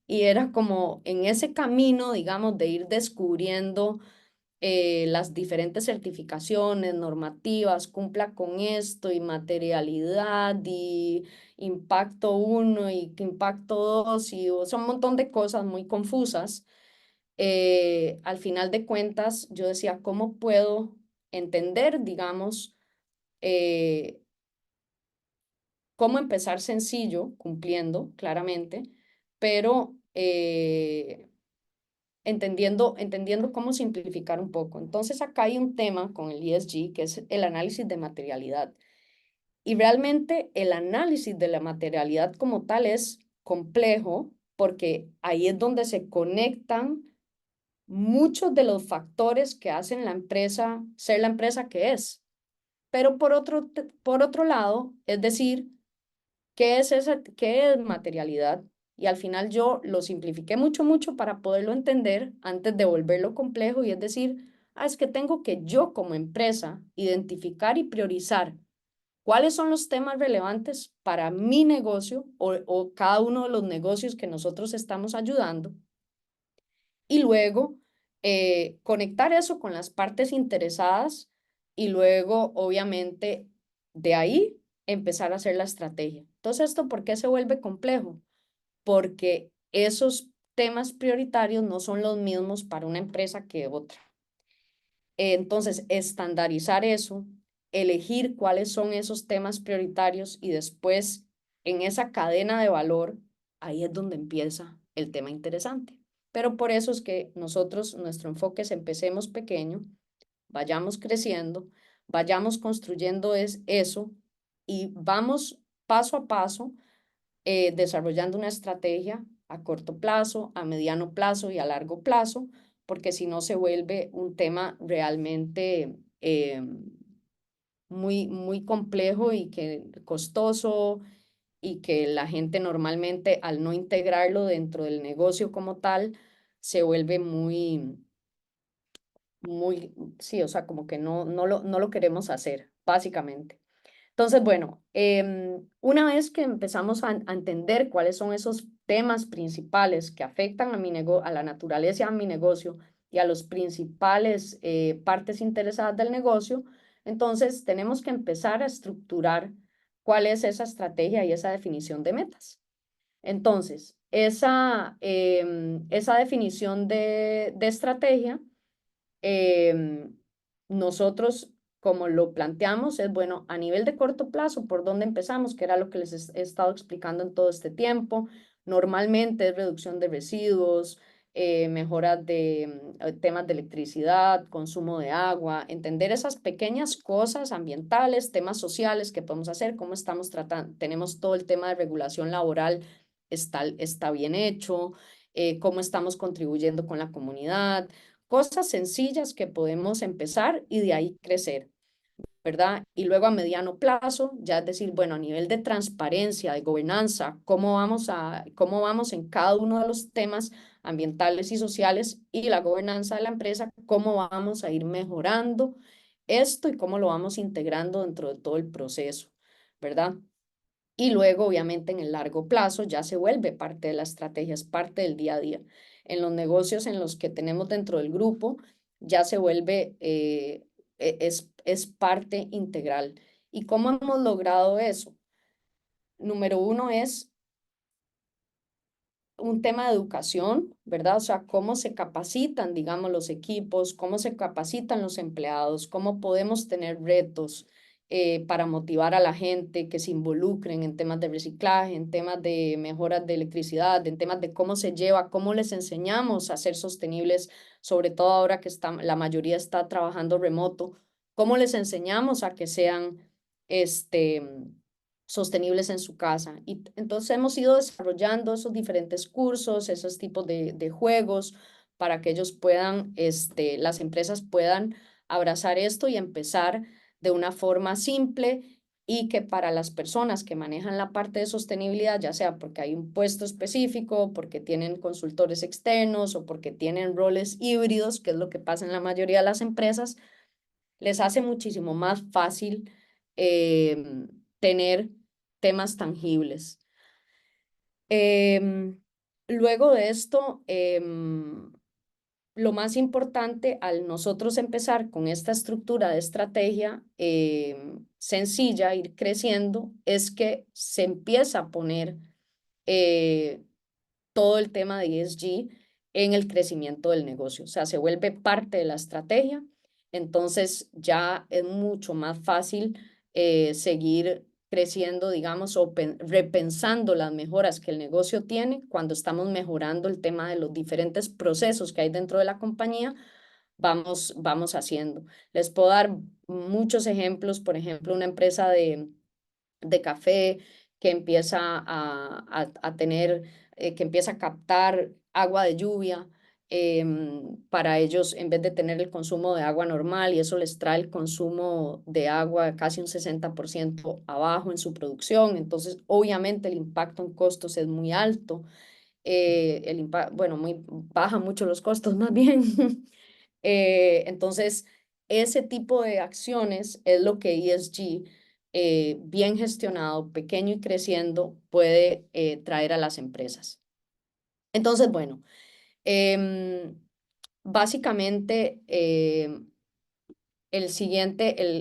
Y era como en ese camino, digamos, de ir descubriendo las diferentes certificaciones, normativas, cumpla con esto y materialidad y impacto uno y impacto dos y o sea, un montón de cosas muy confusas. Al final de cuentas, yo decía, ¿cómo puedo entender, digamos, eh, cómo empezar sencillo, cumpliendo claramente, pero entendiendo cómo simplificar un poco? Entonces acá hay un tema con el ESG que es el análisis de materialidad. Y realmente el análisis de la materialidad como tal es complejo porque ahí es donde se conectan muchos de los factores que hacen la empresa ser la empresa que es. Pero por otro lado, es decir, ¿qué es materialidad? Y al final yo lo simplifiqué mucho para poderlo entender antes de volverlo complejo y es decir, es que tengo que yo como empresa identificar y priorizar cuáles son los temas relevantes para mi negocio o cada uno de los negocios que nosotros estamos ayudando y luego conectar eso con las partes interesadas y luego, obviamente, de ahí empezar a hacer la estrategia. Entonces, ¿esto por qué se vuelve complejo? Porque esos temas prioritarios no son los mismos para una empresa que otra. Entonces, estandarizar eso, elegir cuáles son esos temas prioritarios y después en esa cadena de valor, ahí es donde empieza el tema interesante. Pero por eso es que nosotros, nuestro enfoque es empecemos pequeño, vayamos creciendo, vayamos construyendo eso y vamos paso a paso desarrollando una estrategia a corto plazo, a mediano plazo y a largo plazo, porque si no se vuelve un tema realmente muy complejo y que costoso y que la gente normalmente al no integrarlo dentro del negocio como tal, se vuelve sí, o sea, como que no lo queremos hacer, básicamente. Entonces, bueno, una vez que empezamos a entender cuáles son esos temas principales que afectan a a la naturaleza de mi negocio y a los principales partes interesadas del negocio, entonces tenemos que empezar a estructurar cuál es esa estrategia y esa definición de metas. Entonces, esa definición de estrategia eh, nosotros, como lo planteamos, es bueno, a nivel de corto plazo, ¿por dónde empezamos? Que era lo que les he estado explicando en todo este tiempo. Normalmente es reducción de residuos, mejoras de temas de electricidad, consumo de agua, entender esas pequeñas cosas ambientales, temas sociales que podemos hacer, cómo estamos tratando, tenemos todo el tema de regulación laboral, está bien hecho, cómo estamos contribuyendo con la comunidad, cosas sencillas que podemos empezar y de ahí crecer, ¿verdad? Y luego a mediano plazo, ya es decir, bueno, a nivel de transparencia, de gobernanza, cómo vamos en cada uno de los temas ambientales y sociales y la gobernanza de la empresa, cómo vamos a ir mejorando esto y cómo lo vamos integrando dentro de todo el proceso, ¿verdad? Y luego, obviamente, en el largo plazo ya se vuelve parte de la estrategia, es parte del día a día. En los negocios en los que tenemos dentro del grupo, ya se vuelve, es parte integral. ¿Y cómo hemos logrado eso? Número uno es un tema de educación, ¿verdad? O sea, cómo se capacitan, digamos, los equipos, cómo se capacitan los empleados, cómo podemos tener retos para motivar a la gente que se involucren en temas de reciclaje, en temas de mejoras de electricidad, en temas de cómo se lleva, cómo les enseñamos a ser sostenibles, sobre todo ahora que la mayoría está trabajando remoto, cómo les enseñamos a que sean, este, sostenibles en su casa. Y entonces hemos ido desarrollando esos diferentes cursos, esos tipos de juegos para que ellos puedan, las empresas puedan abrazar esto y empezar de una forma simple y que para las personas que manejan la parte de sostenibilidad, ya sea porque hay un puesto específico, porque tienen consultores externos o porque tienen roles híbridos, que es lo que pasa en la mayoría de las empresas, les hace muchísimo más fácil tener temas tangibles. Luego de esto, lo más importante al nosotros empezar con esta estructura de estrategia sencilla, ir creciendo, es que se empieza a poner eh, todo el tema de ESG en el crecimiento del negocio. O sea, se vuelve parte de la estrategia, entonces ya es mucho más fácil seguir creciendo, digamos, o repensando las mejoras que el negocio tiene cuando estamos mejorando el tema de los diferentes procesos que hay dentro de la compañía, vamos haciendo. Les puedo dar muchos ejemplos, por ejemplo, una empresa de café que empieza a tener, que empieza a captar agua de lluvia. Para ellos, en vez de tener el consumo de agua normal, y eso les trae el consumo de agua casi un 60% abajo en su producción, entonces obviamente el impacto en costos es muy alto, bueno, baja mucho los costos más bien. Entonces, ese tipo de acciones es lo que ESG, bien gestionado, pequeño y creciendo, puede traer a las empresas. Entonces, bueno, em, básicamente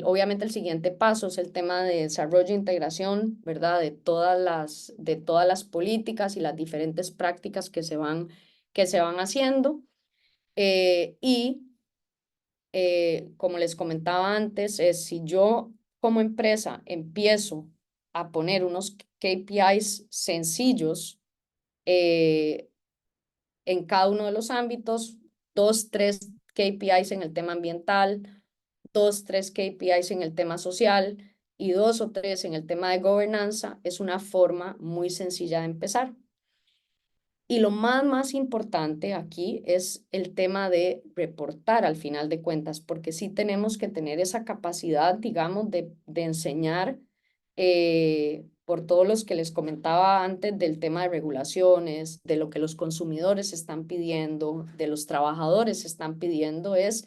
obviamente el siguiente paso es el tema de desarrollo e integración, ¿verdad? De todas las políticas y las diferentes prácticas que se van haciendo. Y como les comentaba antes, es si yo como empresa empiezo a poner unos KPIs sencillos eh, en cada uno de los ámbitos, dos, tres KPIs en el tema ambiental, dos, tres KPIs en el tema social y dos o tres en el tema de gobernanza, es una forma muy sencilla de empezar. Y lo más importante aquí es el tema de reportar al final de cuentas, porque sí tenemos que tener esa capacidad, digamos, de enseñar por todos los que les comentaba antes del tema de regulaciones, de lo que los consumidores están pidiendo, de los trabajadores están pidiendo, es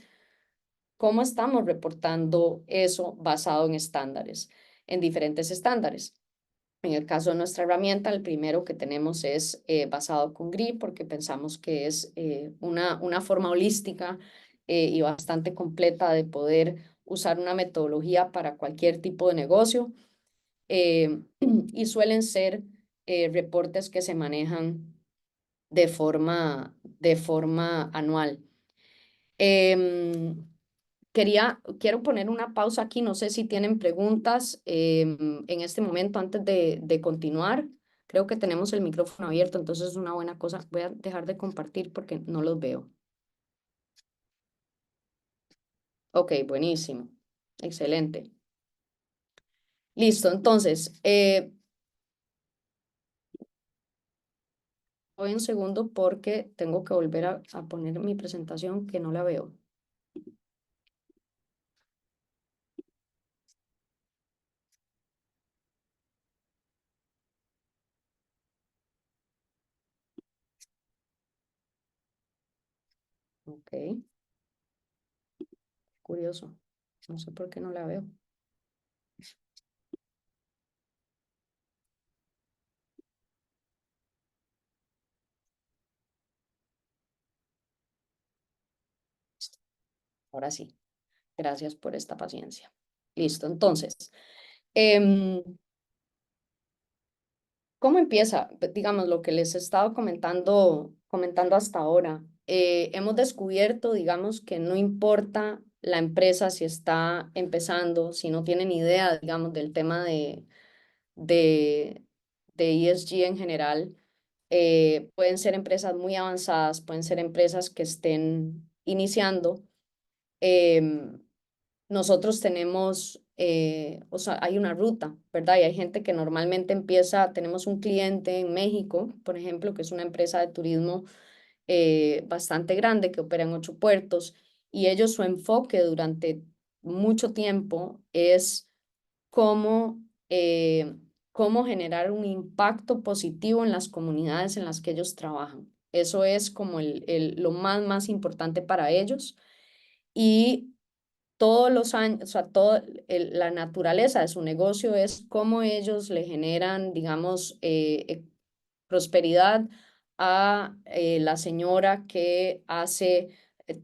cómo estamos reportando eso basado en estándares, en diferentes estándares. En el caso de nuestra herramienta, el primero que tenemos es basado con GRI, porque pensamos que es una forma holística y bastante completa de poder usar una metodología para cualquier tipo de negocio. Y suelen ser reportes que se manejan de forma anual. Em, quiero poner una pausa aquí, no sé si tienen preguntas en este momento antes de continuar. Creo que tenemos el micrófono abierto, entonces es una buena cosa. Voy a dejar de compartir porque no los veo. Ok, buenísimo. Excelente. Listo, entonces, voy un segundo porque tengo que volver a poner mi presentación que no la veo. Ok, curioso. No sé por qué no la veo. Ahora sí, gracias por esta paciencia. Listo, entonces, em, ¿cómo empieza? Digamos, lo que les he estado comentando hasta ahora. Hemos descubierto, digamos, que no importa la empresa si está empezando, si no tienen idea, digamos, del tema de, de ESG en general. Pueden ser empresas muy avanzadas, pueden ser empresas que estén iniciando. em, Nosotros tenemos, o sea, hay una ruta, ¿verdad? Y hay gente que normalmente empieza, tenemos un cliente en México, por ejemplo, que es una empresa de turismo bastante grande que opera en 8 puertos, y ellos su enfoque durante mucho tiempo es cómo, cómo generar un impacto positivo en las comunidades en las que ellos trabajan. Eso es como lo más importante para ellos. Y todos los años, o sea, la naturaleza de su negocio es cómo ellos le generan, digamos, prosperidad a la señora que hace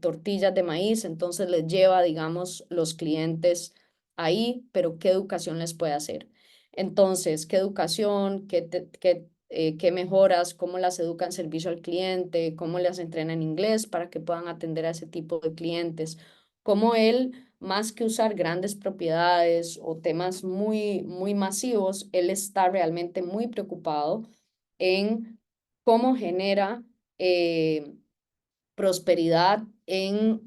tortillas de maíz, entonces les lleva, digamos, los clientes ahí, pero ¿qué educación les puede hacer? Entonces, ¿qué educación, qué mejoras, cómo las educan servicio al cliente, cómo las entrenan en inglés para que puedan atender a ese tipo de clientes? Cómo él, más que usar grandes propiedades o temas muy masivos, él está realmente muy preocupado en cómo genera prosperidad en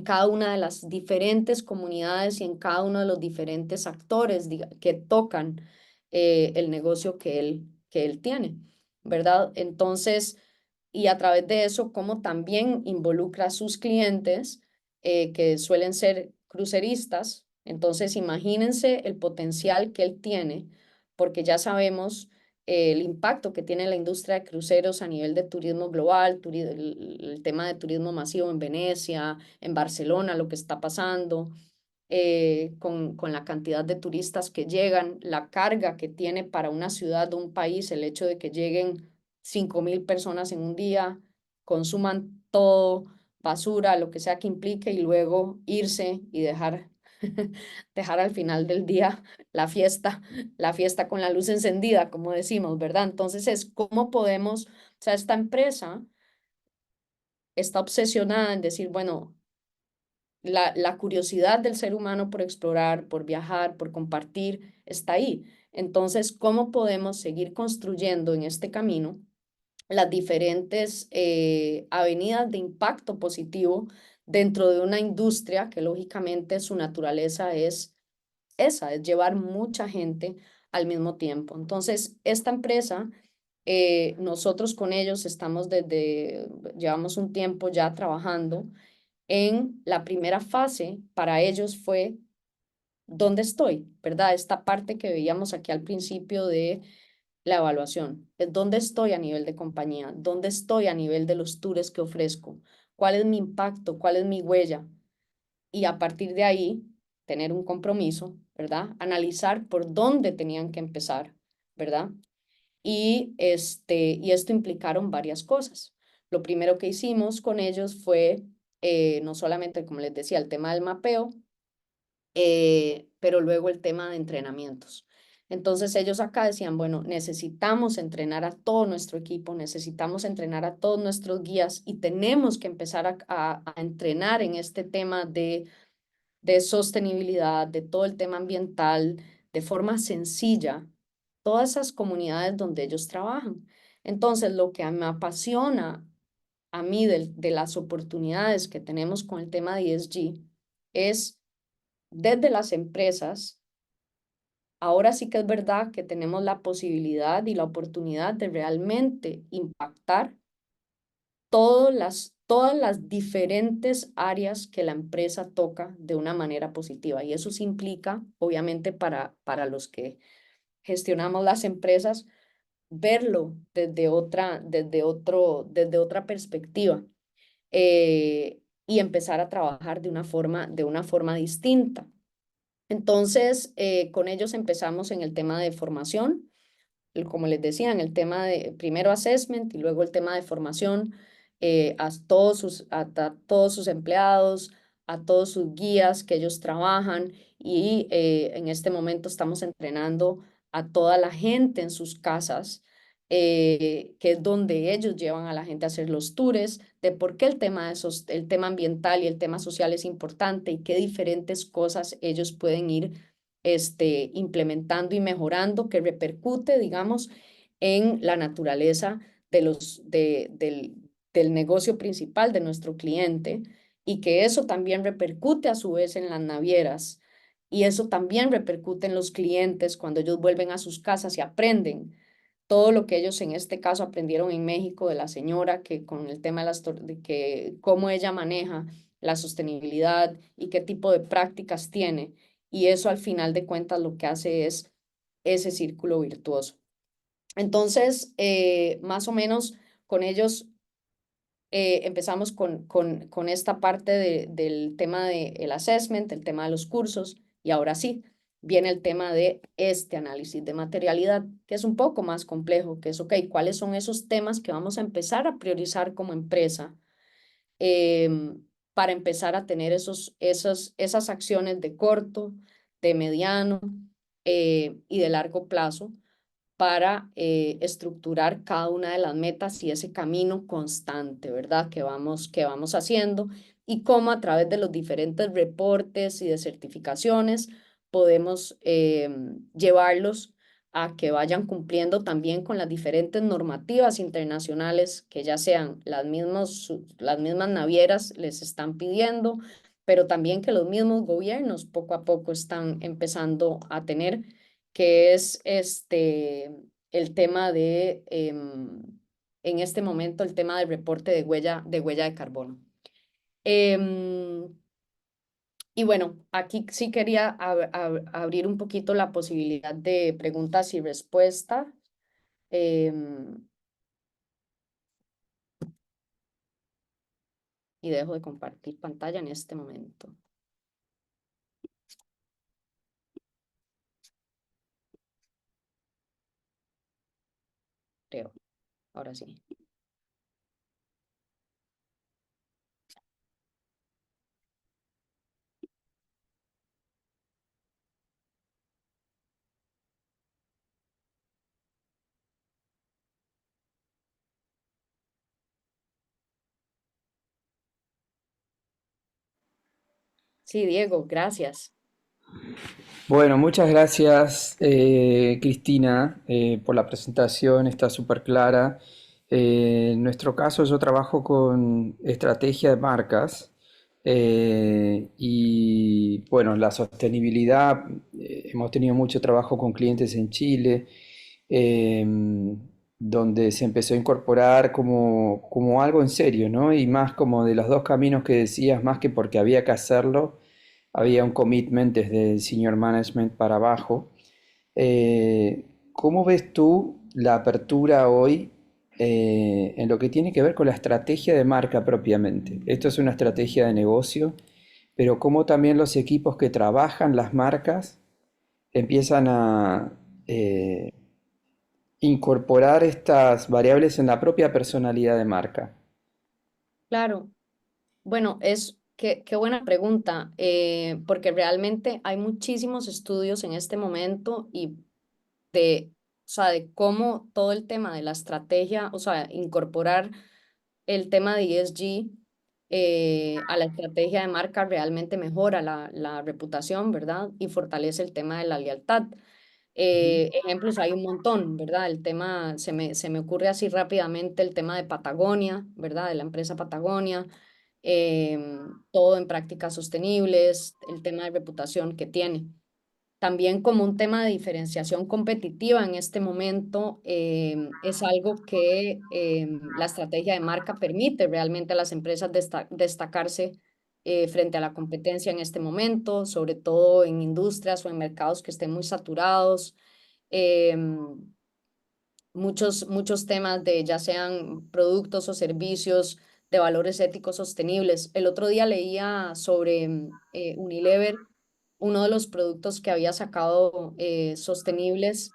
cada una de las diferentes comunidades y en cada uno de los diferentes actores que tocan el negocio que él tiene, ¿verdad? Entonces, y a través de eso, cómo también involucra a sus clientes, que suelen ser cruceristas. Entonces, imagínense el potencial que él tiene, porque ya sabemos el impacto que tiene la industria de cruceros a nivel de turismo global, el tema de turismo masivo en Venecia, en Barcelona, lo que está pasando con la cantidad de turistas que llegan, la carga que tiene para una ciudad o un país, el hecho de que lleguen 5.000 personas en un día, consuman todo, basura, lo que sea que implique, y luego irse y dejar al final del día la fiesta con la luz encendida, como decimos, ¿verdad? Entonces es cómo podemos, o sea, esta empresa está obsesionada en decir, bueno, la curiosidad del ser humano por explorar, por viajar, por compartir, está ahí. Entonces, ¿cómo podemos seguir construyendo en este camino las diferentes avenidas de impacto positivo dentro de una industria que lógicamente su naturaleza es esa, es llevar mucha gente al mismo tiempo? Entonces, esta empresa, nosotros con ellos llevamos un tiempo ya trabajando en la primera fase. Para ellos fue dónde estoy, ¿verdad? Esta parte que veíamos aquí al principio de la evaluación, es dónde estoy a nivel de compañía, dónde estoy a nivel de los tours que ofrezco, cuál es mi impacto, cuál es mi huella, y a partir de ahí tener un compromiso, ¿verdad? Analizar por dónde tenían que empezar, ¿verdad? Y esto implicaron varias cosas. Lo primero que hicimos con ellos fue no solamente, como les decía, el tema del mapeo, pero luego el tema de entrenamientos. Entonces ellos acá decían, bueno, necesitamos entrenar a todo nuestro equipo, necesitamos entrenar a todos nuestros guías y tenemos que empezar a entrenar en este tema de sostenibilidad, de todo el tema ambiental, de forma sencilla, todas esas comunidades donde ellos trabajan. Entonces, lo que me apasiona a mí de las oportunidades que tenemos con el tema de ESG es desde las empresas. Ahora sí que es verdad que tenemos la posibilidad y la oportunidad de realmente impactar todas las diferentes áreas que la empresa toca de una manera positiva. Y eso sí implica, obviamente, para los que gestionamos las empresas, verlo desde otra perspectiva, y empezar a trabajar de una forma distinta. Entonces, con ellos empezamos en el tema de formación, como les decía, en el tema de primero assessment y luego el tema de formación, a todos sus empleados, a todos sus guías que ellos trabajan, y en este momento estamos entrenando a toda la gente en sus casas, que es donde ellos llevan a la gente a hacer los tours, de por qué el tema ambiental y el tema social es importante y qué diferentes cosas ellos pueden ir implementando y mejorando, que repercute, digamos, en la naturaleza del negocio principal de nuestro cliente, y que eso también repercute a su vez en las navieras, y eso también repercute en los clientes cuando ellos vuelven a sus casas y aprenden todo lo que ellos en este caso aprendieron en México de la señora, que con el tema de que cómo ella maneja la sostenibilidad y qué tipo de prácticas tiene, y eso al final de cuentas lo que hace es ese círculo virtuoso. Entonces, más o menos con ellos empezamos con esta parte del tema del assessment, el tema de los cursos, y ahora sí, viene el tema de este análisis de materialidad, que es un poco más complejo, que es, ok, ¿cuáles son esos temas que vamos a empezar a priorizar como empresa, para empezar a tener esas acciones de corto, de mediano y de largo plazo, para estructurar cada una de las metas y ese camino constante, ¿verdad? Que vamos haciendo, y cómo a través de los diferentes reportes y de certificaciones podemos llevarlos a que vayan cumpliendo también con las diferentes normativas internacionales que ya sean las mismas navieras les están pidiendo, pero también que los mismos gobiernos poco a poco están empezando a tener, que es el tema en este momento, el tema del reporte de huella de carbono. Y bueno, aquí sí quería abrir un poquito la posibilidad de preguntas y respuestas. Y dejo de compartir pantalla en este momento, creo. Ahora sí. Sí, Diego, gracias. Bueno, muchas gracias, Cristina, por la presentación, está súper clara. En nuestro caso, yo trabajo con estrategia de marcas y bueno, la sostenibilidad, hemos tenido mucho trabajo con clientes en Chile, eh, donde se empezó a incorporar como algo en serio, ¿no? Y más como de los dos caminos que decías, más que porque había que hacerlo, había un commitment desde el senior management para abajo. ¿Cómo ves tú la apertura hoy en lo que tiene que ver con la estrategia de marca propiamente? Esto es una estrategia de negocio, pero cómo también los equipos que trabajan las marcas empiezan a incorporar estas variables en la propia personalidad de marca. Claro. Bueno, qué buena pregunta, porque realmente hay muchísimos estudios en este momento y o sea, de cómo todo el tema de la estrategia, o sea, incorporar el tema de ESG a la estrategia de marca realmente mejora la reputación, ¿verdad? Y fortalece el tema de la lealtad. Ujú, Ejemplos hay un montón, ¿verdad? El tema, se me ocurre así rápidamente el tema de Patagonia, ¿verdad? De la empresa Patagonia, todo en prácticas sostenibles, el tema de reputación que tiene. También como un tema de diferenciación competitiva en este momento es algo que la estrategia de marca permite realmente a las empresas destacarse frente a la competencia en este momento, sobre todo en industrias o en mercados que estén muy saturados. Em, muchos temas de ya sean productos o servicios de valores éticos sostenibles. El otro día leía sobre Unilever, uno de los productos que había sacado sostenibles,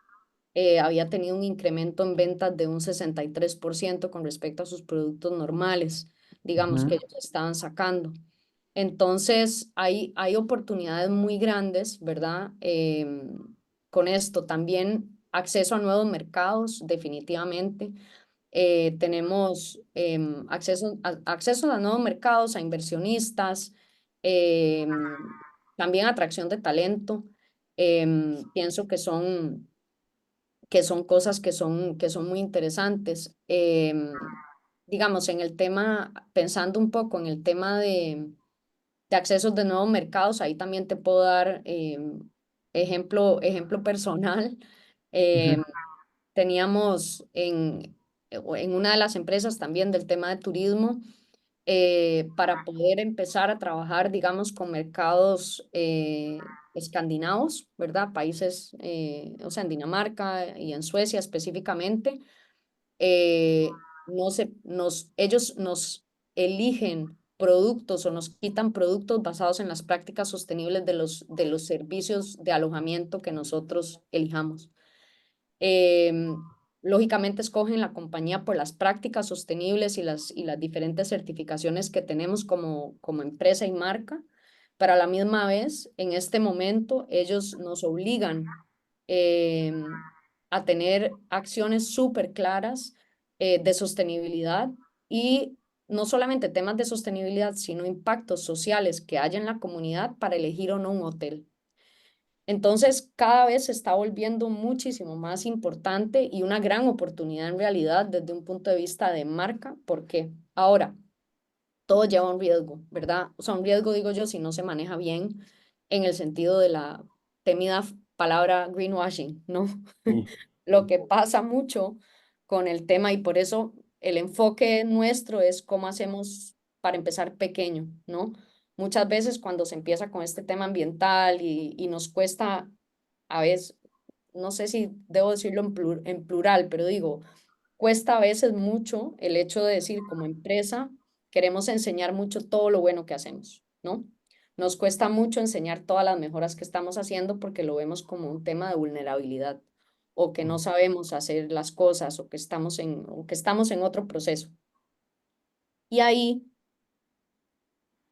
había tenido un incremento en ventas de un 63% con respecto a sus productos normales, digamos, que ujú, ellos estaban sacando. Entonces, hay oportunidades muy grandes, ¿verdad? Con esto también acceso a nuevos mercados, definitivamente. Tenemos acceso a nuevos mercados, a inversionistas, también atracción de talento. Pienso que son cosas que son muy interesantes. Digamos, en el tema, pensando un poco en el tema de accesos de nuevos mercados, ahí también te puedo dar ejemplo personal. ujú, Em, Teníamos en una de las empresas también del tema de turismo, para poder empezar a trabajar, digamos, con mercados escandinavos, ¿verdad? Países, o sea, en Dinamarca y en Suecia específicamente. Ellos nos eligen productos o nos quitan productos basados en las prácticas sostenibles de los servicios de alojamiento que nosotros elijamos. Lógicamente escogen la compañía por las prácticas sostenibles y las diferentes certificaciones que tenemos como empresa y marca. Pero a la misma vez, en este momento, ellos nos obligan a tener acciones súper claras de sostenibilidad y no solamente temas de sostenibilidad, sino impactos sociales que haya en la comunidad para elegir o no un hotel. Entonces, cada vez se está volviendo muchísimo más importante y una gran oportunidad en realidad desde un punto de vista de marca, porque ahora todo lleva un riesgo, ¿verdad? O sea, un riesgo, digo yo, si no se maneja bien en el sentido de la temida palabra greenwashing, ¿no? sí, Lo que pasa mucho con el tema y por eso el enfoque nuestro es cómo hacemos para empezar pequeño, ¿no? Muchas veces cuando se empieza con este tema ambiental y nos cuesta, a veces, no sé si debo decirlo en plural, pero digo, cuesta a veces mucho el hecho de decir como empresa queremos enseñar mucho todo lo bueno que hacemos, ¿no? Nos cuesta mucho enseñar todas las mejoras que estamos haciendo porque lo vemos como un tema de vulnerabilidad o que no sabemos hacer las cosas o que estamos en otro proceso. Y ahí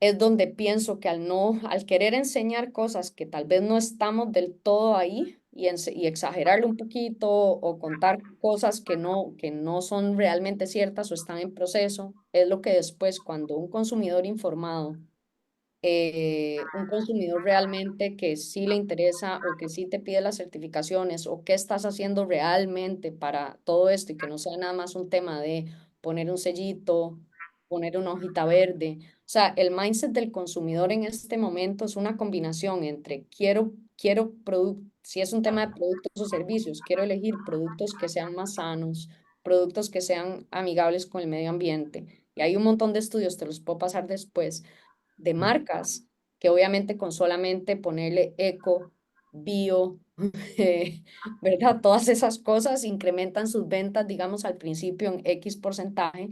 es donde pienso que al querer enseñar cosas que tal vez no estamos del todo ahí y exagerarlo un poquito o contar cosas que no son realmente ciertas o están en proceso, es lo que después cuando un consumidor informado un consumidor realmente que sí le interesa o que sí te pide las certificaciones o qué estás haciendo realmente para todo esto y que no sea nada más un tema de poner un sellito, poner una hojita verde. O sea, el mindset del consumidor en este momento es una combinación entre quiero productos, si es un tema de productos o servicios, quiero elegir productos que sean más sanos, productos que sean amigables con el medio ambiente. Y hay un montón de estudios, te los puedo pasar después de marcas que obviamente con solamente ponerle eco, bio, ¿verdad? Todas esas cosas incrementan sus ventas, digamos, al principio en X porcentaje,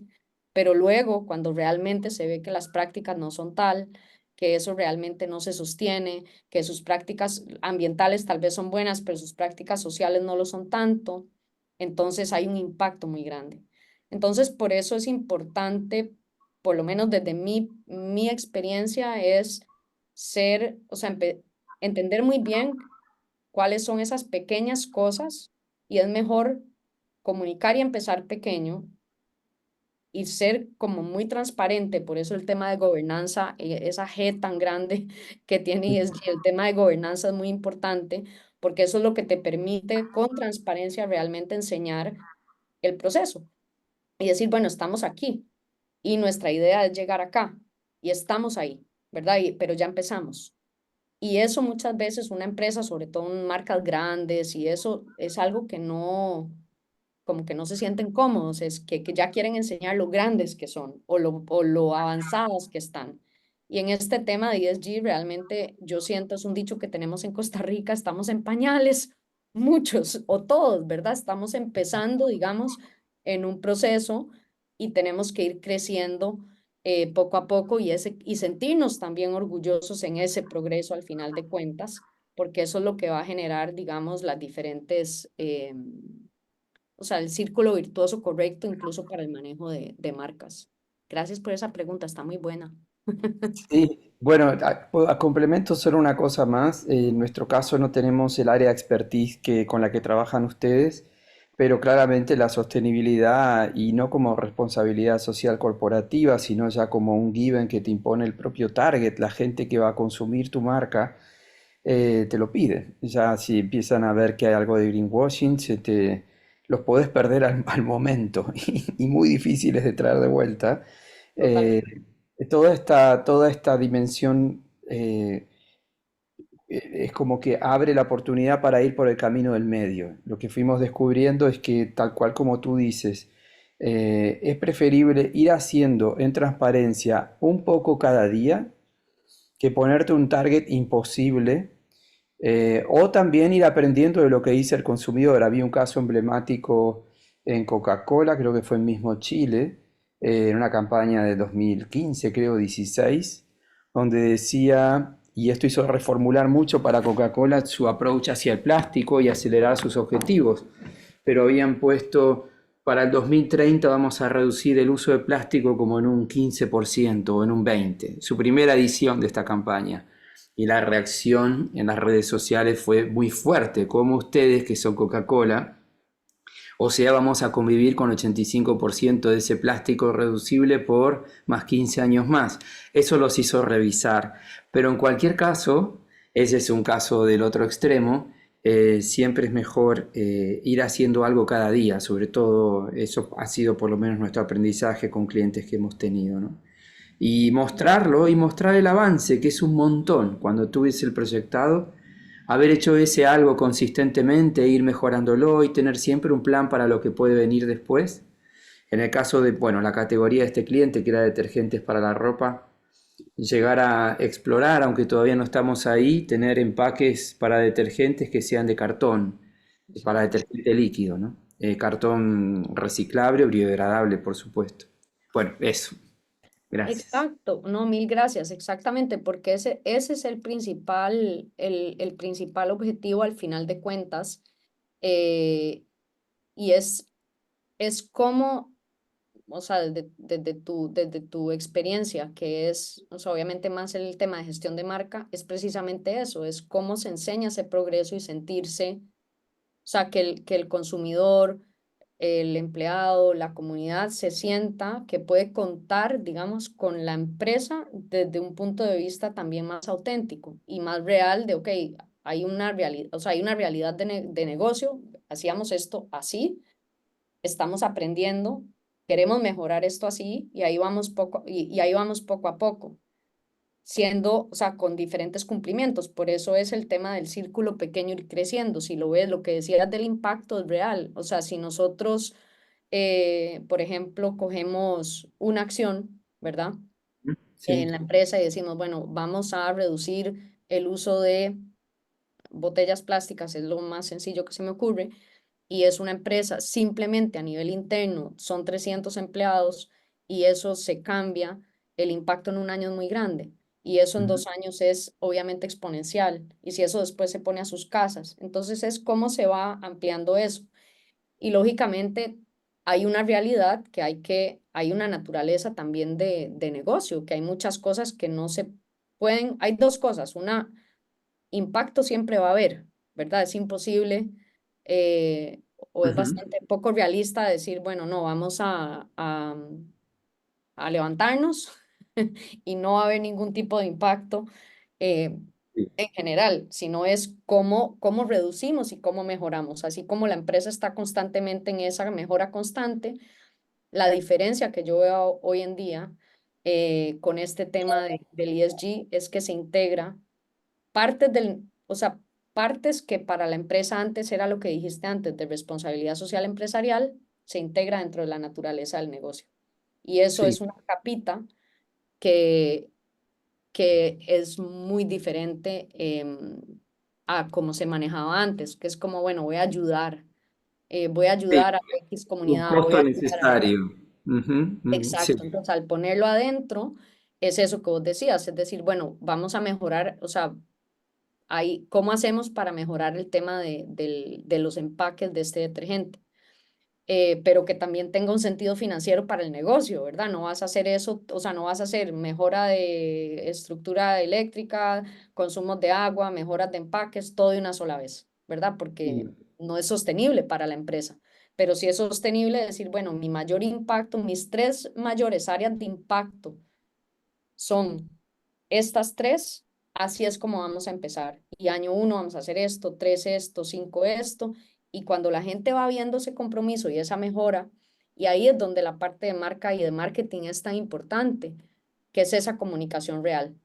pero luego cuando realmente se ve que las prácticas no son tal, que eso realmente no se sostiene, que sus prácticas ambientales tal vez son buenas, pero sus prácticas sociales no lo son tanto, entonces hay un impacto muy grande. Entonces, por eso es importante, por lo menos desde mi experiencia, es ser, o sea, entender muy bien cuáles son esas pequeñas cosas y es mejor comunicar y empezar pequeño y ser como muy transparente. Por eso el tema de gobernanza, esa G tan grande que tiene ESG, el tema de gobernanza es muy importante porque eso es lo que te permite con transparencia realmente enseñar el proceso y decir, bueno, estamos aquí y nuestra idea es llegar acá y estamos ahí, ¿verdad? Pero ya empezamos. Y eso muchas veces una empresa, sobre todo en marcas grandes, y eso es algo que no, como que no se sienten cómodos, es que ya quieren enseñar lo grandes que son o lo avanzadas que están. Y en este tema de ESG, realmente yo siento, es un dicho que tenemos en Costa Rica, estamos en pañales, muchos o todos, ¿verdad? Estamos empezando, digamos, en un proceso y tenemos que ir creciendo poco a poco y sentirnos también orgullosos en ese progreso al final de cuentas, porque eso es lo que va a generar, digamos, las diferentes o sea, el círculo virtuoso correcto incluso para el manejo de marcas. Gracias por esa pregunta, está muy buena. Sí, bueno, a complemento solo una cosa más. En nuestro caso no tenemos el área de expertise con la que trabajan ustedes, pero claramente la sostenibilidad y no como responsabilidad social corporativa, sino ya como un given que te impone el propio target, la gente que va a consumir tu marca, te lo pide. Ya si empiezan a ver que hay algo de greenwashing, los podés perder al momento y muy difíciles de traer de vuelta. Eh, Totalmente. toda esta dimensión es como que abre la oportunidad para ir por el camino del medio. Lo que fuimos descubriendo es que, tal cual como tú dices, es preferible ir haciendo en transparencia un poco cada día que ponerte un target imposible, o también ir aprendiendo de lo que dice el consumidor. Había un caso emblemático en Coca-Cola, creo que fue en mismo Chile, en una campaña de 2015, creo 16, donde decía, y esto hizo reformular mucho para Coca-Cola su approach hacia el plástico y acelerar sus objetivos, pero habían puesto para el 2030 vamos a reducir el uso de plástico como en un 15% o en un 20%, su primera edición de esta campaña. Y la reacción en las redes sociales fue muy fuerte, como ustedes que son Coca-Cola, o sea, vamos a convivir con 85% de ese plástico reducible por más 15 años más. Eso los hizo revisar. Pero en cualquier caso, ese es un caso del otro extremo, siempre es mejor ir haciendo algo cada día. Sobre todo, eso ha sido por lo menos nuestro aprendizaje con clientes que hemos tenido, ¿no? Y mostrarlo y mostrar el avance, que es un montón. Cuando tú ves el proyectado, haber hecho ese algo consistentemente, ir mejorándolo y tener siempre un plan para lo que puede venir después. En el caso de, bueno, la categoría de este cliente, que era detergentes para la ropa, llegar a explorar, aunque todavía no estamos ahí, tener empaques para detergentes que sean de cartón, para Exacto. detergente líquido, ¿no? Cartón reciclable o biodegradable, por supuesto. Bueno, eso. Gracias. Exacto, no, mil gracias, exactamente, porque ese es el principal objetivo al final de cuentas, eh, y es como, o sea, desde tu experiencia, que es, o sea, obviamente más el tema de gestión de marca, es precisamente eso, es cómo se enseña ese progreso y sentirse, o sea, que el consumidor el empleado, la comunidad se sienta que puede contar, digamos, con la empresa desde un punto de vista también más auténtico y más real de, ok, hay una realidad, o sea, hay una realidad de negocio, hacíamos esto así, estamos aprendiendo, queremos mejorar esto así y ahí vamos y ahí vamos poco a poco siendo, o sea, con diferentes cumplimientos. Por eso es el tema del círculo pequeño ir creciendo. Si lo ves, lo que decías del impacto es real. O sea, si nosotros, por ejemplo, cogemos una acción, ¿verdad? En Sí. la empresa y decimos, bueno, vamos a reducir el uso de botellas plásticas, es lo más sencillo que se me ocurre, y es una empresa simplemente a nivel interno, son 300 empleados y eso se cambia, el impacto en un año es muy grande y eso en Ujú. 2 años es obviamente exponencial y si eso después se pone a sus casas, entonces es cómo se va ampliando eso y lógicamente hay una realidad que hay una naturaleza también de negocio, que hay muchas cosas que no se pueden, hay dos cosas, una impacto siempre va a haber, ¿verdad? Es imposible o es Ujú. bastante poco realista decir, bueno, no, vamos a levantarnos y no va a haber ningún tipo de impacto eh, Sí. en general, sino es cómo reducimos y cómo mejoramos. Así como la empresa está constantemente en esa mejora constante, la diferencia que yo veo hoy en día con este tema del ESG es que se integra o sea, partes que para la empresa antes era lo que dijiste antes, de responsabilidad social empresarial, se integra dentro de la naturaleza del negocio. Y eso Sí. es una capita que, que es muy diferente a cómo se manejaba antes, que es como, bueno, voy a Sí. ayudar a X Un comunidad, voy costo a ayudar a... necesario. Ujú, ujú. Sí. Exacto, entonces al ponerlo adentro, es eso que vos decías, es decir, bueno, vamos a mejorar, o sea, ahí, ¿cómo hacemos para mejorar el tema de los empaques de este detergente? Pero que también tenga un sentido financiero para el negocio, ¿verdad? No vas a hacer eso, o sea, no vas a hacer mejora de estructura eléctrica, consumos de agua, mejoras de empaques, todo de una sola vez, ¿verdad? Porque Sí. no es sostenible para la empresa. Pero sí es sostenible decir, bueno, mi mayor impacto, mis tres mayores áreas de impacto son estas tres, así es como vamos a empezar. Y año uno vamos a hacer esto, tres esto, cinco esto. Y cuando la gente va viendo ese compromiso y esa mejora, y ahí es donde la parte de marca y de marketing es tan importante, que es esa comunicación real,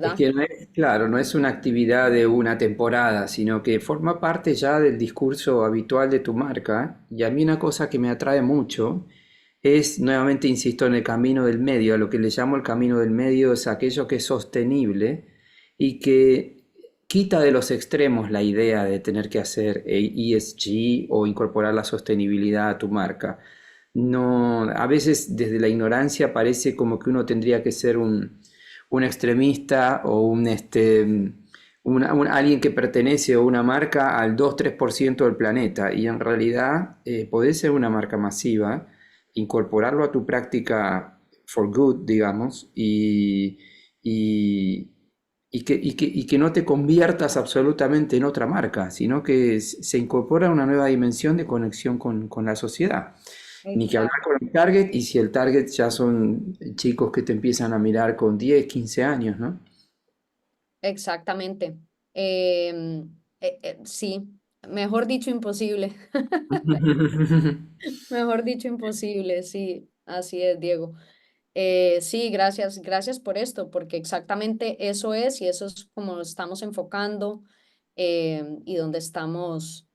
Es ¿verdad? que no es, claro, no es una actividad de una temporada, sino que forma parte ya del discurso habitual de tu marca. Y a mí una cosa que me atrae mucho es, nuevamente insisto, en el camino del medio. A lo que le llamo el camino del medio es aquello que es sostenible y que quita de los extremos la idea de tener que hacer ESG o incorporar la sostenibilidad a tu marca. No, a veces desde la ignorancia parece como que uno tendría que ser un extremista o alguien que pertenece a una marca al 2-3% del planeta. Y en realidad podés ser una marca masiva, incorporarlo a tu práctica for good, digamos, y, y que no te conviertas absolutamente en otra marca, sino que se incorpora una nueva dimensión de conexión con la sociedad. Ni que hablar Exacto. con el target, y si el target ya son chicos que te empiezan a mirar con 10 15 años, ¿no? Exactamente. Sí, mejor dicho, imposible. Mejor dicho, imposible, sí, así es, Diego. Sí, gracias, gracias por esto, porque exactamente eso es y eso es como estamos enfocando y donde estamos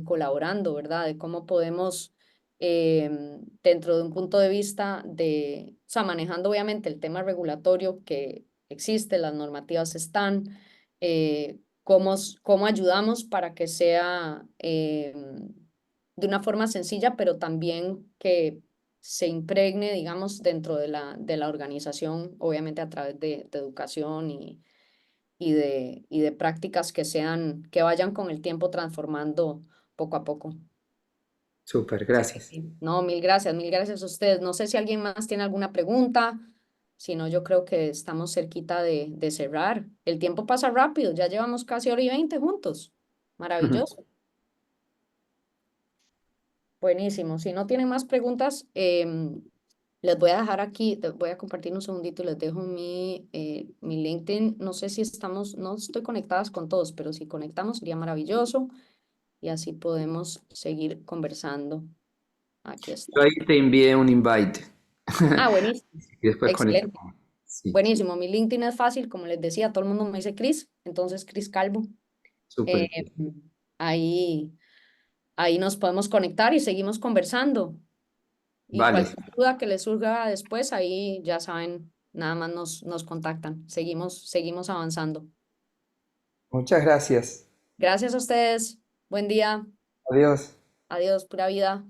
colaborando, ¿verdad? De cómo podemos, dentro de un punto de vista de, o sea, manejando obviamente el tema regulatorio que existe, las normativas están, cómo ayudamos para que sea de una forma sencilla, pero también que se impregne, digamos, dentro de la organización, obviamente a través de educación y de prácticas que sean, que vayan con el tiempo transformando poco a poco. Súper, Así que gracias. sí. No, mil gracias a ustedes. No sé si alguien más tiene alguna pregunta, si no, yo creo que estamos cerquita de cerrar. El tiempo pasa rápido, ya llevamos casi hora y 20 juntos. Maravilloso. Buenísimo. Si no tienen más preguntas, les voy a dejar aquí, les voy a compartir un segundito, les dejo mi LinkedIn. No sé si estamos, no estoy conectadas con todos, pero si conectamos sería maravilloso y así podemos seguir conversando. Aquí Yo está. ahí te envié un invite Ah, buenísimo. y después Excelente. conectamos. Sí, Buenísimo. Mi LinkedIn es fácil, como les decía, todo el mundo me dice Cris, entonces Cris Calvo. Eh, súper. ahí, ahí nos podemos conectar y seguimos conversando. Y Vale, cualquier duda que les surja después, ahí ya saben, nada más nos contactan. Seguimos avanzando. muchas gracias. Gracias a ustedes. Buen día. Adiós. Adiós, pura vida.